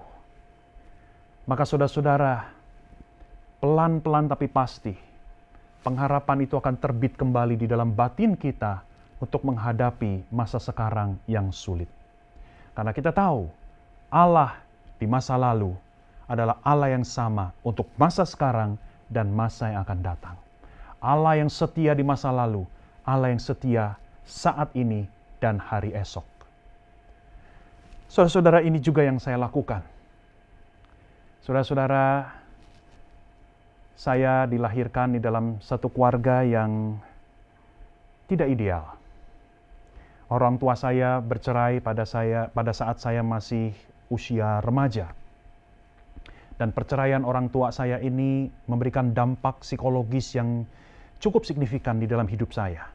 maka saudara-saudara, pelan-pelan tapi pasti, pengharapan itu akan terbit kembali di dalam batin kita untuk menghadapi masa sekarang yang sulit. Karena kita tahu, Allah di masa lalu adalah Allah yang sama untuk masa sekarang dan masa yang akan datang. Allah yang setia di masa lalu, Allah yang setia saat ini dan hari esok. Saudara-saudara, ini juga yang saya lakukan. Saudara-saudara, saya dilahirkan di dalam satu keluarga yang tidak ideal. Orang tua saya bercerai pada saat saya masih usia remaja. Dan perceraian orang tua saya ini memberikan dampak psikologis yang cukup signifikan di dalam hidup saya.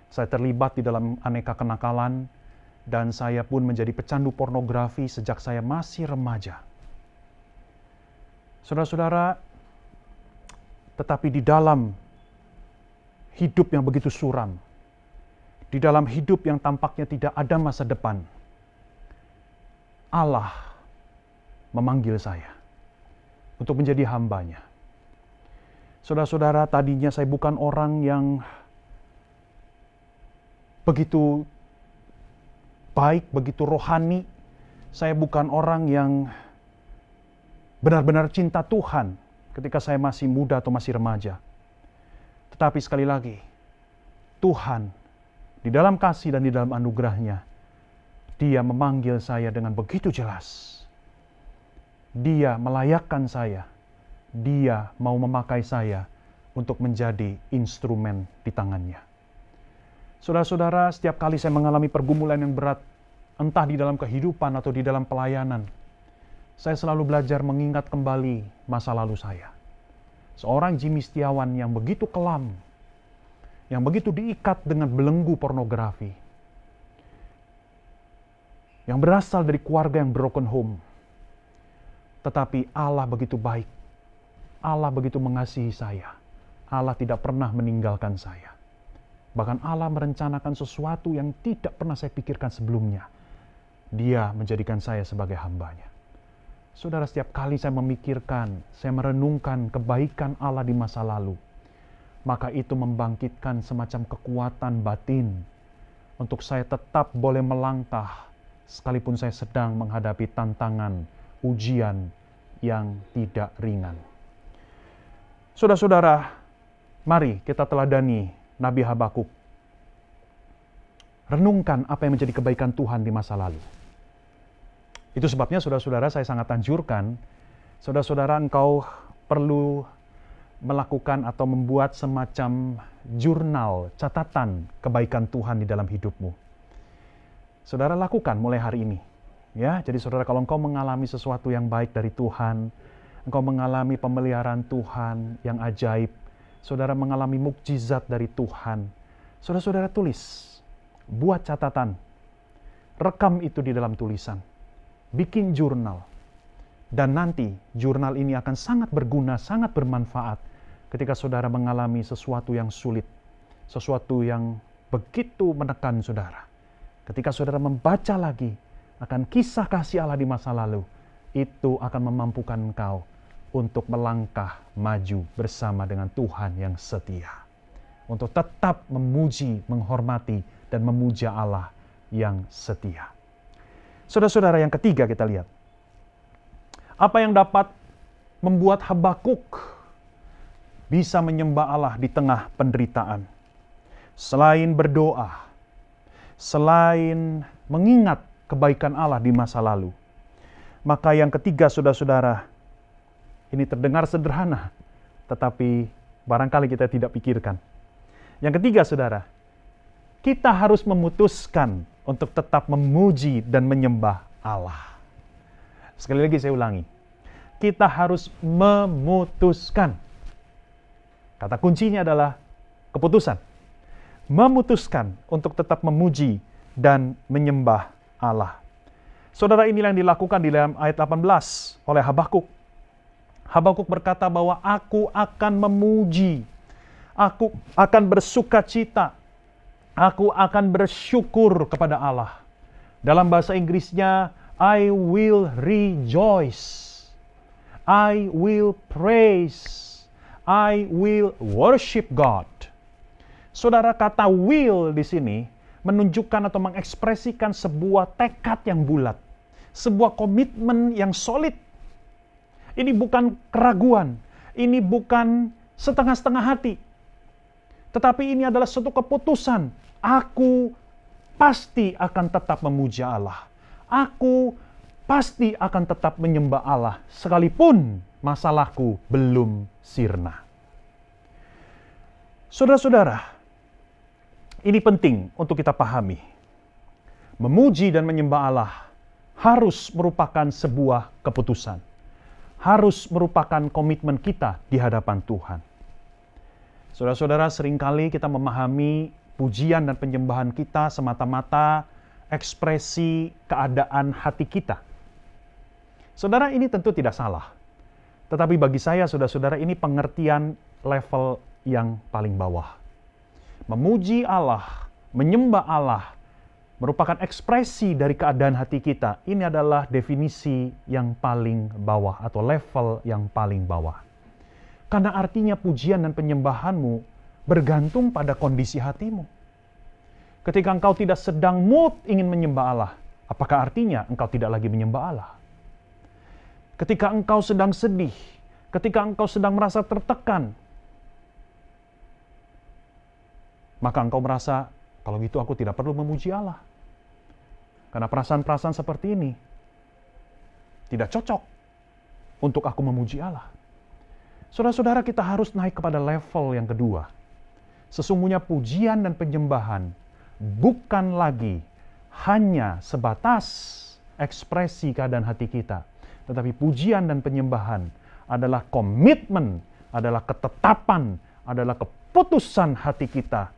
Saya terlibat di dalam aneka kenakalan dan saya pun menjadi pecandu pornografi sejak saya masih remaja. Saudara-saudara, tetapi di dalam hidup yang begitu suram, di dalam hidup yang tampaknya tidak ada masa depan, Allah memanggil saya untuk menjadi hamba-Nya. Saudara-saudara, tadinya saya bukan orang yang begitu baik, begitu rohani. Saya bukan orang yang benar-benar cinta Tuhan ketika saya masih muda atau masih remaja. Tetapi sekali lagi, Tuhan di dalam kasih dan di dalam anugerah-Nya, Dia memanggil saya dengan begitu jelas. Dia melayakkan saya. Dia mau memakai saya untuk menjadi instrumen di tangan-Nya. Saudara-saudara, setiap kali saya mengalami pergumulan yang berat, entah di dalam kehidupan atau di dalam pelayanan, saya selalu belajar mengingat kembali masa lalu saya. Seorang Jimmy Setiawan yang begitu kelam, yang begitu diikat dengan belenggu pornografi, yang berasal dari keluarga yang broken home. Tetapi Allah begitu baik, Allah begitu mengasihi saya, Allah tidak pernah meninggalkan saya. Bahkan Allah merencanakan sesuatu yang tidak pernah saya pikirkan sebelumnya. Dia menjadikan saya sebagai hamba-Nya. Saudara, setiap kali saya memikirkan, saya merenungkan kebaikan Allah di masa lalu, maka itu membangkitkan semacam kekuatan batin, untuk saya tetap boleh melangkah sekalipun saya sedang menghadapi tantangan, ujian yang tidak ringan. Saudara-saudara, mari kita teladani Nabi Habakuk. Renungkan apa yang menjadi kebaikan Tuhan di masa lalu. Itu sebabnya saudara-saudara saya sangat anjurkan, saudara-saudara engkau perlu melakukan atau membuat semacam jurnal catatan kebaikan Tuhan di dalam hidupmu. Saudara lakukan mulai hari ini. Ya, jadi saudara kalau engkau mengalami sesuatu yang baik dari Tuhan, engkau mengalami pemeliharaan Tuhan yang ajaib, saudara mengalami mukjizat dari Tuhan, saudara-saudara tulis, buat catatan, rekam itu di dalam tulisan, bikin jurnal, dan nanti jurnal ini akan sangat berguna, sangat bermanfaat ketika saudara mengalami sesuatu yang sulit, sesuatu yang begitu menekan saudara. Ketika saudara membaca lagi akan kisah kasih Allah di masa lalu, itu akan memampukan engkau untuk melangkah maju bersama dengan Tuhan yang setia. Untuk tetap memuji, menghormati, dan memuja Allah yang setia. Saudara-saudara, yang ketiga kita lihat. Apa yang dapat membuat Habakuk bisa menyembah Allah di tengah penderitaan? Selain berdoa, selain mengingat kebaikan Allah di masa lalu. Maka yang ketiga, saudara-saudara, ini terdengar sederhana, tetapi barangkali kita tidak pikirkan. Yang ketiga, saudara, kita harus memutuskan untuk tetap memuji dan menyembah Allah. Sekali lagi saya ulangi, kita harus memutuskan. Kata kuncinya adalah keputusan. Memutuskan untuk tetap memuji dan menyembah Allah. Saudara, inilah yang dilakukan di dalam ayat 18 oleh Habakuk. Habakuk berkata bahwa aku akan memuji, aku akan bersuka cita, aku akan bersyukur kepada Allah. Dalam bahasa Inggrisnya, I will rejoice, I will praise, I will worship God. Saudara, kata will di sini menunjukkan atau mengekspresikan sebuah tekad yang bulat, sebuah komitmen yang solid. Ini bukan keraguan, ini bukan setengah-setengah hati, tetapi ini adalah suatu keputusan. Aku pasti akan tetap memuja Allah. Aku pasti akan tetap menyembah Allah, sekalipun masalahku belum sirna. Saudara-saudara, ini penting untuk kita pahami. Memuji dan menyembah Allah harus merupakan sebuah keputusan. Harus merupakan komitmen kita di hadapan Tuhan. Saudara-saudara, seringkali kita memahami pujian dan penyembahan kita semata-mata ekspresi keadaan hati kita. Saudara, ini tentu tidak salah. Tetapi bagi saya, saudara-saudara, ini pengertian level yang paling bawah. Memuji Allah, menyembah Allah, merupakan ekspresi dari keadaan hati kita. Ini adalah definisi yang paling bawah atau level yang paling bawah. Karena artinya pujian dan penyembahanmu bergantung pada kondisi hatimu. Ketika engkau tidak sedang mood ingin menyembah Allah, apakah artinya engkau tidak lagi menyembah Allah? Ketika engkau sedang sedih, ketika engkau sedang merasa tertekan, maka engkau merasa, kalau gitu aku tidak perlu memuji Allah. Karena perasaan-perasaan seperti ini tidak cocok untuk aku memuji Allah. Saudara-saudara, kita harus naik kepada level yang kedua. Sesungguhnya pujian dan penyembahan bukan lagi hanya sebatas ekspresi keadaan hati kita. Tetapi pujian dan penyembahan adalah komitmen, adalah ketetapan, adalah keputusan hati kita.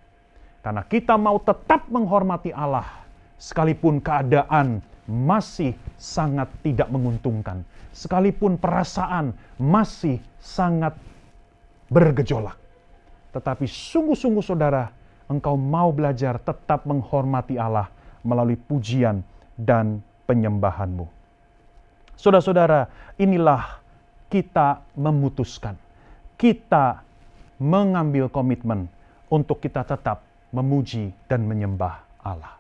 Karena kita mau tetap menghormati Allah, sekalipun keadaan masih sangat tidak menguntungkan. Sekalipun perasaan masih sangat bergejolak. Tetapi sungguh-sungguh saudara, engkau mau belajar tetap menghormati Allah melalui pujian dan penyembahanmu. Saudara-saudara, inilah kita memutuskan. Kita mengambil komitmen untuk kita tetap memuji dan menyembah Allah.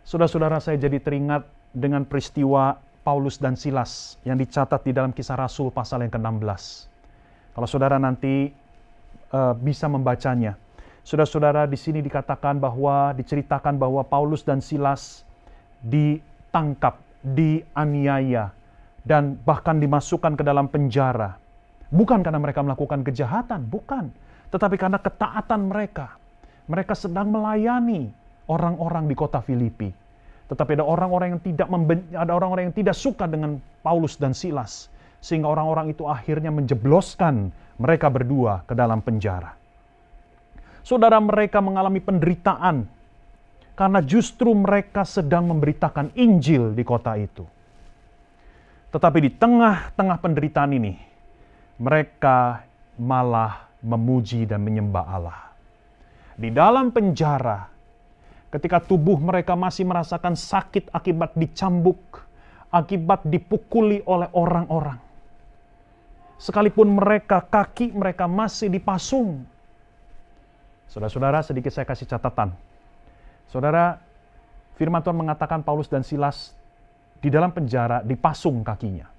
Saudara-saudara, saya jadi teringat dengan peristiwa Paulus dan Silas yang dicatat di dalam Kisah Rasul pasal yang ke-16. Kalau saudara nanti bisa membacanya. Saudara-saudara, di sini diceritakan bahwa Paulus dan Silas ditangkap, dianiaya, dan bahkan dimasukkan ke dalam penjara. Bukan karena mereka melakukan kejahatan, bukan. Tetapi karena ketaatan mereka. Mereka sedang melayani orang-orang di kota Filipi. Tetapi ada orang-orang yang tidak suka dengan Paulus dan Silas. Sehingga orang-orang itu akhirnya menjebloskan mereka berdua ke dalam penjara. Saudara, mereka mengalami penderitaan karena justru mereka sedang memberitakan Injil di kota itu. Tetapi di tengah-tengah penderitaan ini, mereka malah memuji dan menyembah Allah. Di dalam penjara, ketika tubuh mereka masih merasakan sakit akibat dicambuk, akibat dipukuli oleh orang-orang. Sekalipun kaki mereka masih dipasung. Saudara-saudara, sedikit saya kasih catatan. Saudara, firman Tuhan mengatakan Paulus dan Silas di dalam penjara dipasung kakinya.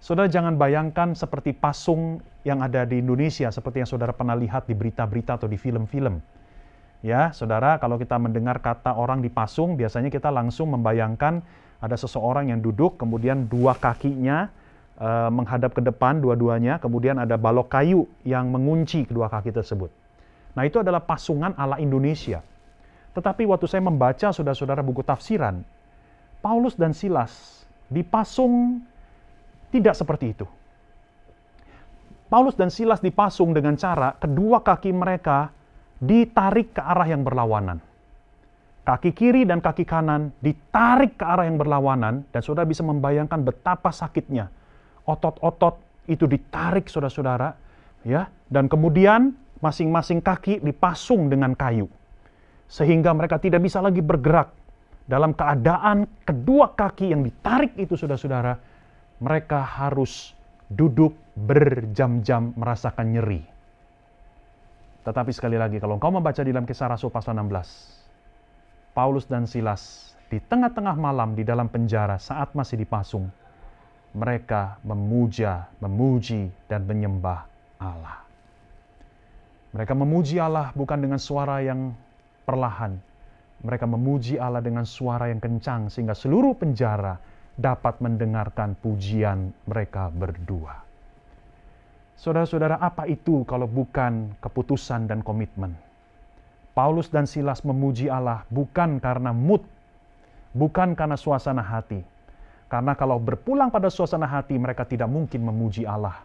Saudara jangan bayangkan seperti pasung yang ada di Indonesia, seperti yang saudara pernah lihat di berita-berita atau di film-film. Ya, saudara, kalau kita mendengar kata orang dipasung, biasanya kita langsung membayangkan ada seseorang yang duduk, kemudian dua kakinya menghadap ke depan, dua-duanya, kemudian ada balok kayu yang mengunci kedua kaki tersebut. Nah, itu adalah pasungan ala Indonesia. Tetapi waktu saya membaca, saudara-saudara, buku tafsiran, Paulus dan Silas dipasung tidak seperti itu. Paulus dan Silas dipasung dengan cara kedua kaki mereka ditarik ke arah yang berlawanan. Kaki kiri dan kaki kanan ditarik ke arah yang berlawanan, dan saudara bisa membayangkan betapa sakitnya. Otot-otot itu ditarik, saudara-saudara, ya, dan kemudian masing-masing kaki dipasung dengan kayu. Sehingga mereka tidak bisa lagi bergerak. Dalam keadaan kedua kaki yang ditarik itu, saudara-saudara, mereka harus duduk berjam-jam merasakan nyeri. Tetapi sekali lagi, kalau engkau membaca di dalam Kisah Rasul pasal 16, Paulus dan Silas di tengah-tengah malam di dalam penjara saat masih dipasung, mereka memuji dan menyembah Allah. Mereka memuji Allah bukan dengan suara yang perlahan. Mereka memuji Allah dengan suara yang kencang sehingga seluruh penjara dapat mendengarkan pujian mereka berdua. Saudara-saudara, apa itu kalau bukan keputusan dan komitmen? Paulus dan Silas memuji Allah bukan karena mood, bukan karena suasana hati. Karena kalau berpulang pada suasana hati, mereka tidak mungkin memuji Allah.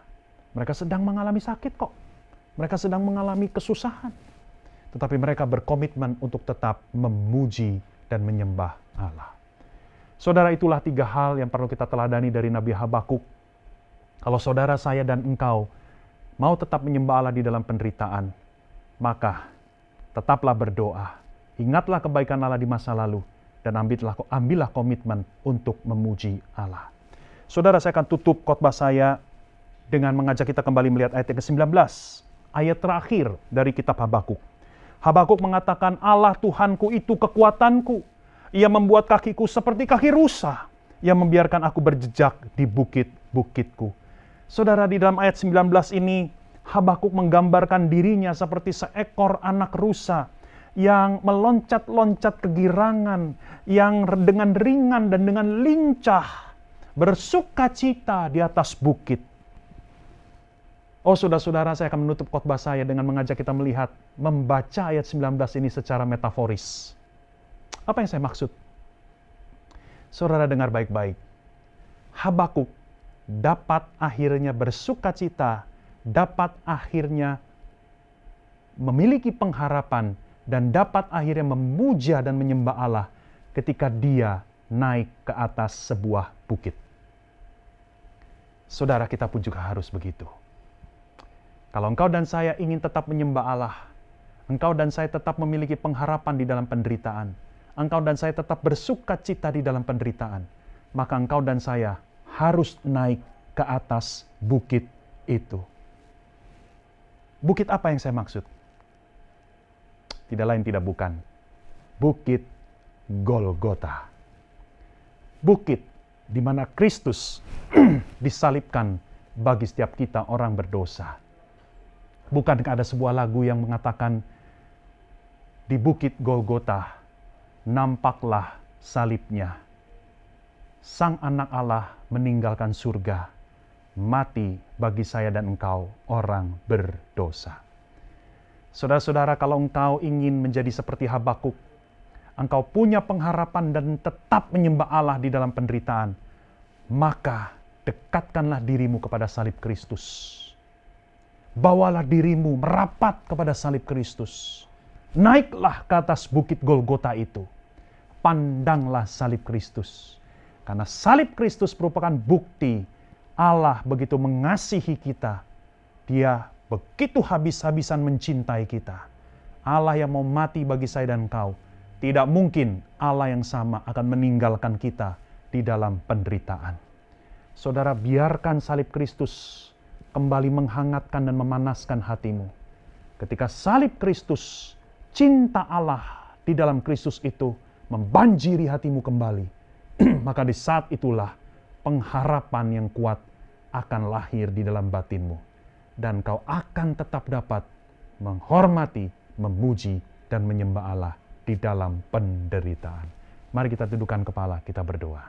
Mereka sedang mengalami sakit kok. Mereka sedang mengalami kesusahan. Tetapi mereka berkomitmen untuk tetap memuji dan menyembah Allah. Saudara, itulah 3 hal yang perlu kita teladani dari Nabi Habakuk. Kalau saudara, saya, dan engkau mau tetap menyembah Allah di dalam penderitaan, maka tetaplah berdoa. Ingatlah kebaikan Allah di masa lalu, dan ambillah komitmen untuk memuji Allah. Saudara, saya akan tutup khotbah saya dengan mengajak kita kembali melihat ayat yang ke-19. Ayat terakhir dari kitab Habakuk. Habakuk mengatakan, Allah Tuhanku itu kekuatanku. Ia membuat kakiku seperti kaki rusa. Ia membiarkan aku berjejak di bukit-bukitku. Saudara, di dalam ayat 19 ini, Habakuk menggambarkan dirinya seperti seekor anak rusa yang meloncat-loncat kegirangan, yang dengan ringan dan dengan lincah bersukacita di atas bukit. Oh, saudara-saudara, saya akan menutup khotbah saya dengan mengajak kita melihat, membaca ayat 19 ini secara metaforis. Apa yang saya maksud? Saudara dengar baik-baik. Habakuk dapat akhirnya bersukacita, dapat akhirnya memiliki pengharapan, dan dapat akhirnya memuja dan menyembah Allah ketika dia naik ke atas sebuah bukit. Saudara, kita pun juga harus begitu. Kalau engkau dan saya ingin tetap menyembah Allah, engkau dan saya tetap memiliki pengharapan di dalam penderitaan, engkau dan saya tetap bersukacita di dalam penderitaan, maka engkau dan saya harus naik ke atas bukit itu. Bukit apa yang saya maksud? Tidak lain tidak bukan. Bukit Golgota. Bukit di mana Kristus disalibkan bagi setiap kita orang berdosa. Bukankah ada sebuah lagu yang mengatakan, di Bukit Golgota nampaklah salibnya. Sang anak Allah meninggalkan surga, mati bagi saya dan engkau orang berdosa. Saudara-saudara, kalau engkau ingin menjadi seperti Habakuk, engkau punya pengharapan dan tetap menyembah Allah di dalam penderitaan, maka dekatkanlah dirimu kepada salib Kristus. Bawalah dirimu merapat kepada salib Kristus. Naiklah ke atas bukit Golgota itu. Pandanglah salib Kristus. Karena salib Kristus merupakan bukti Allah begitu mengasihi kita. Dia begitu habis-habisan mencintai kita. Allah yang mau mati bagi saya dan engkau. Tidak mungkin Allah yang sama akan meninggalkan kita di dalam penderitaan. Saudara, biarkan salib Kristus kembali menghangatkan dan memanaskan hatimu. Ketika salib Kristus, cinta Allah di dalam Kristus itu membanjiri hatimu kembali, maka di saat itulah pengharapan yang kuat akan lahir di dalam batinmu. Dan kau akan tetap dapat menghormati, memuji, dan menyembah Allah di dalam penderitaan. Mari kita tundukkan kepala, kita berdoa.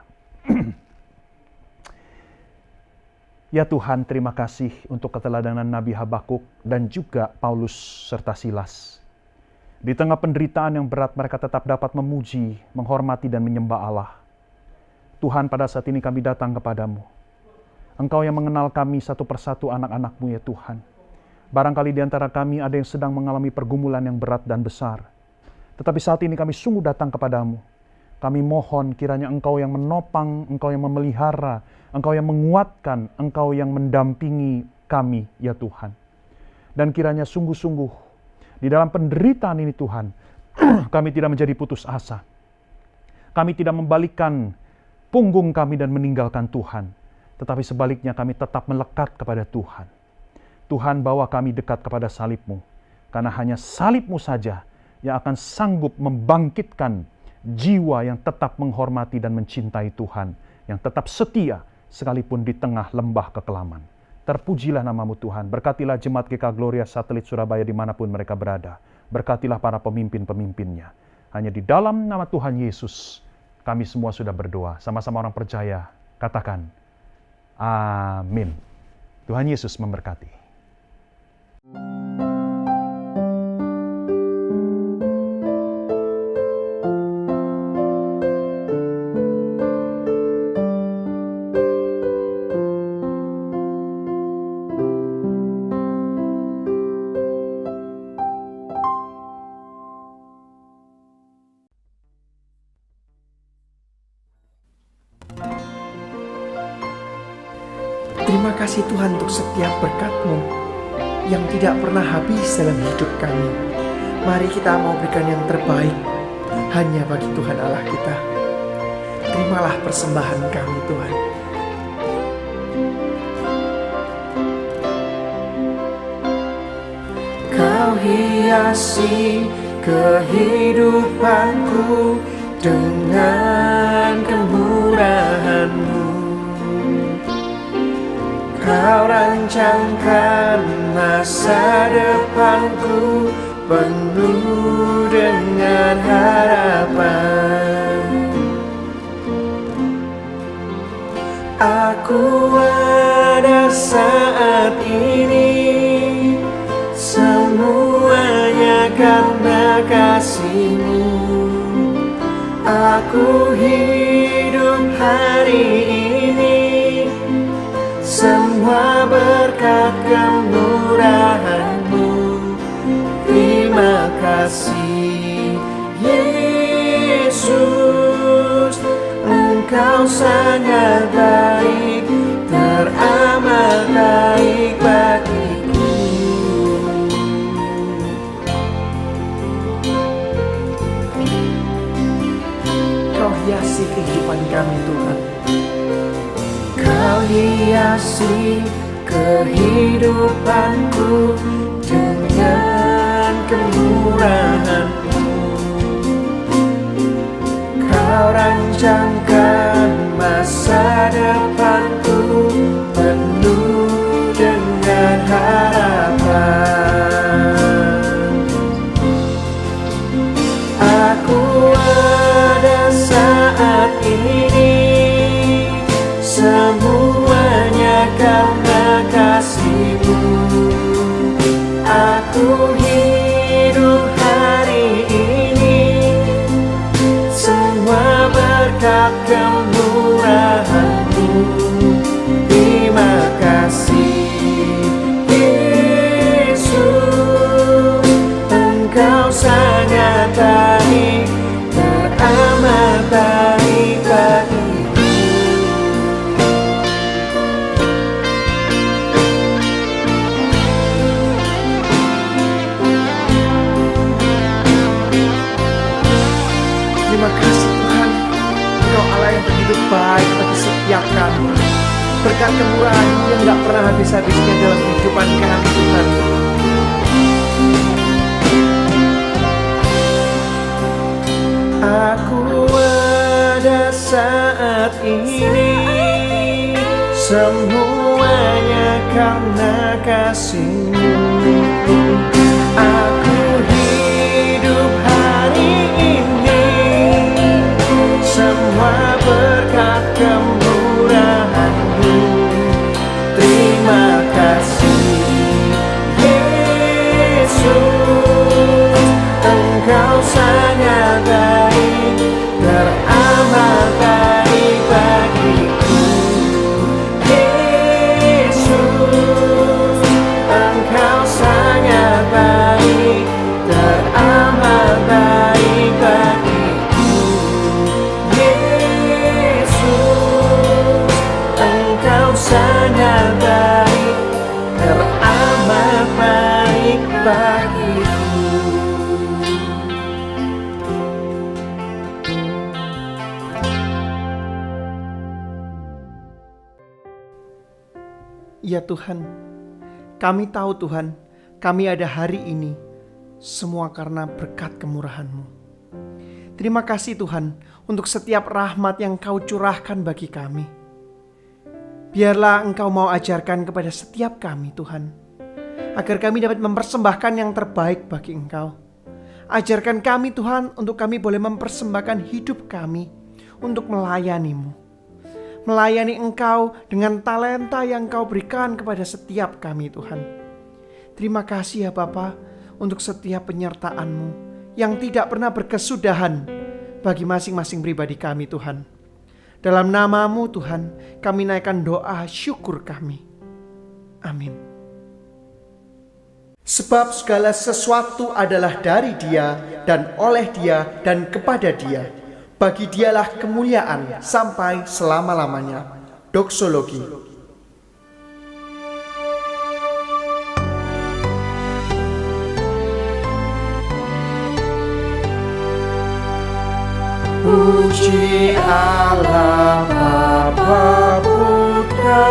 Ya Tuhan, terima kasih untuk keteladanan Nabi Habakuk dan juga Paulus serta Silas. Di tengah penderitaan yang berat, mereka tetap dapat memuji, menghormati, dan menyembah Allah. Tuhan, pada saat ini kami datang kepadamu. Engkau yang mengenal kami satu persatu anak-anak-Mu ya Tuhan. Barangkali di antara kami ada yang sedang mengalami pergumulan yang berat dan besar. Tetapi saat ini kami sungguh datang kepadamu. Kami mohon kiranya Engkau yang menopang, Engkau yang memelihara, Engkau yang menguatkan, Engkau yang mendampingi kami ya Tuhan. Dan kiranya sungguh-sungguh di dalam penderitaan ini Tuhan, kami tidak menjadi putus asa. Kami tidak membalikkan punggung kami dan meninggalkan Tuhan. Tetapi sebaliknya kami tetap melekat kepada Tuhan. Tuhan, bawa kami dekat kepada salib-Mu. Karena hanya salib-Mu saja yang akan sanggup membangkitkan jiwa yang tetap menghormati dan mencintai Tuhan. Yang tetap setia sekalipun di tengah lembah kekelaman. Terpujilah nama-Mu Tuhan. Berkatilah Jemaat GK Gloria Satelit Surabaya dimanapun mereka berada. Berkatilah para pemimpin-pemimpinnya. Hanya di dalam nama Tuhan Yesus kami semua sudah berdoa. Sama-sama orang percaya. Katakan, amin. Tuhan Yesus memberkati. Terima kasih Tuhan untuk setiap berkat-Mu yang tidak pernah habis dalam hidup kami. Mari kita mau berikan yang terbaik hanya bagi Tuhan Allah kita. Terimalah persembahan kami Tuhan. Kau hiasi kehidupanku dengan kemurahan-Mu. Kau rancangkan masa depanku penuh dengan harapan. Aku ada saat ini, semuanya karena kasih-Mu. Aku hidup hari ini, semua berkat kemurahan-Mu. Terima kasih Yesus, Engkau sangat baik, teramat baik bagiku. Kau hiasi kehidupan kami Tuhan. Kau hiasi kehidupanku dengan kemurahan-Mu. Panjangkan masa depanku penuh dengan harapan. Aku ada saat ini, semuanya karena kasih-Mu. Aku hidup hari ini, semua berkat kemurahan-Mu. Terima kasih Yesus, Engkau sangat baik, teramat baik bagiku. Terima kasih Tuhan, Engkau Allah yang begitu baik bagi setiap kami. Berkat kemurahan yang gak pernah habis-habisnya dalam kehidupan kami Tuhan. Aku ada saat ini, semuanya karena kasih-Mu. Aku hidup hari ini, semua berkat kemurahan-Mu. Terima kasih Yesus, Engkau sangat baik, teramat baik bagiku. Yesus, Engkau sangat baik, teramat baik bagiku. Yesus, Engkau sangat baik, teramat baik bagiku. Ya Tuhan, kami tahu Tuhan, kami ada hari ini, semua karena berkat kemurahan-Mu. Terima kasih Tuhan, untuk setiap rahmat yang Kau curahkan bagi kami. Biarlah Engkau mau ajarkan kepada setiap kami Tuhan, agar kami dapat mempersembahkan yang terbaik bagi Engkau. Ajarkan kami Tuhan, untuk kami boleh mempersembahkan hidup kami untuk melayani-Mu. Melayani Engkau dengan talenta yang Kau berikan kepada setiap kami Tuhan. Terima kasih ya Bapa, untuk setiap penyertaan-Mu yang tidak pernah berkesudahan bagi masing-masing pribadi kami Tuhan. Dalam nama-Mu Tuhan, kami naikkan doa syukur kami. Amin. Sebab segala sesuatu adalah dari Dia, dan oleh Dia, dan kepada Dia. Bagi Dialah kemuliaan sampai selama-lamanya. Doksologi. Puji Allah Bapa Putra,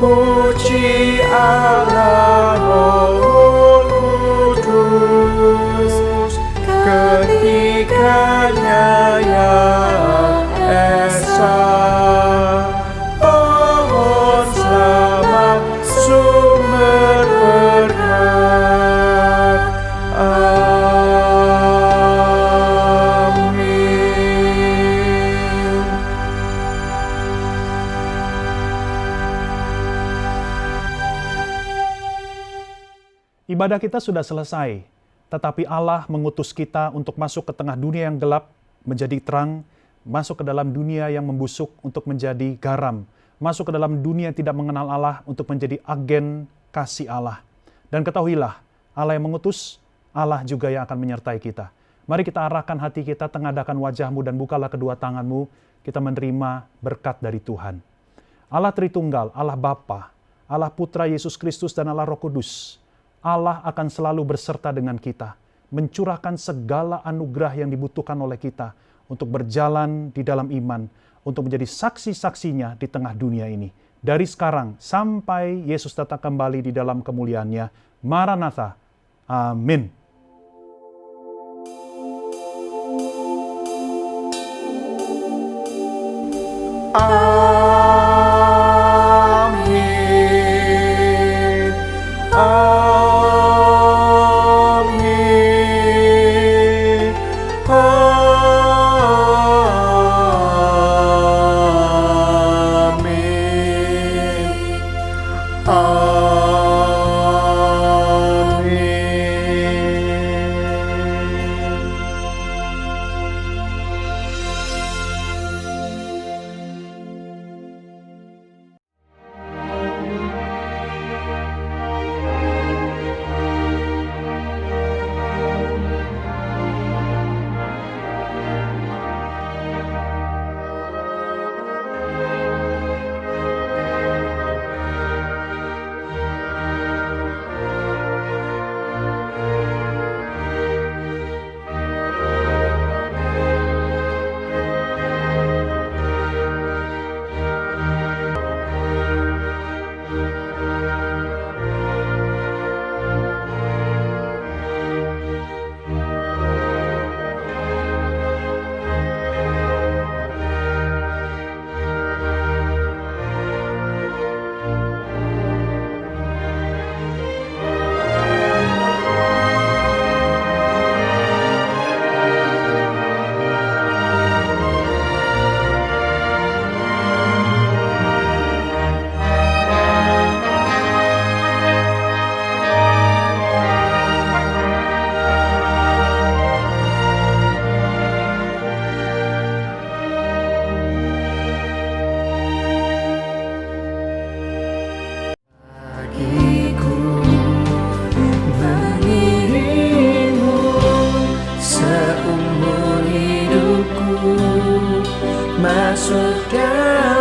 puji Allah Roh Kudus, ketiganya yang esa. Pohon selamat, sumber berkat. Ibadah kita sudah selesai, tetapi Allah mengutus kita untuk masuk ke tengah dunia yang gelap, menjadi terang, masuk ke dalam dunia yang membusuk untuk menjadi garam, masuk ke dalam dunia yang tidak mengenal Allah untuk menjadi agen kasih Allah. Dan ketahuilah, Allah yang mengutus, Allah juga yang akan menyertai kita. Mari kita arahkan hati kita, tengadahkan wajahmu dan bukalah kedua tanganmu, kita menerima berkat dari Tuhan. Allah Tritunggal, Allah Bapa, Allah Putra Yesus Kristus dan Allah Roh Kudus, Allah akan selalu berserta dengan kita, mencurahkan segala anugerah yang dibutuhkan oleh kita untuk berjalan di dalam iman, untuk menjadi saksi-saksinya di tengah dunia ini. Dari sekarang sampai Yesus datang kembali di dalam kemuliaannya. Maranatha. Amin. Amin. Amin. Amin. Bagiku mengiringmu seumur hidupku, masuk dalam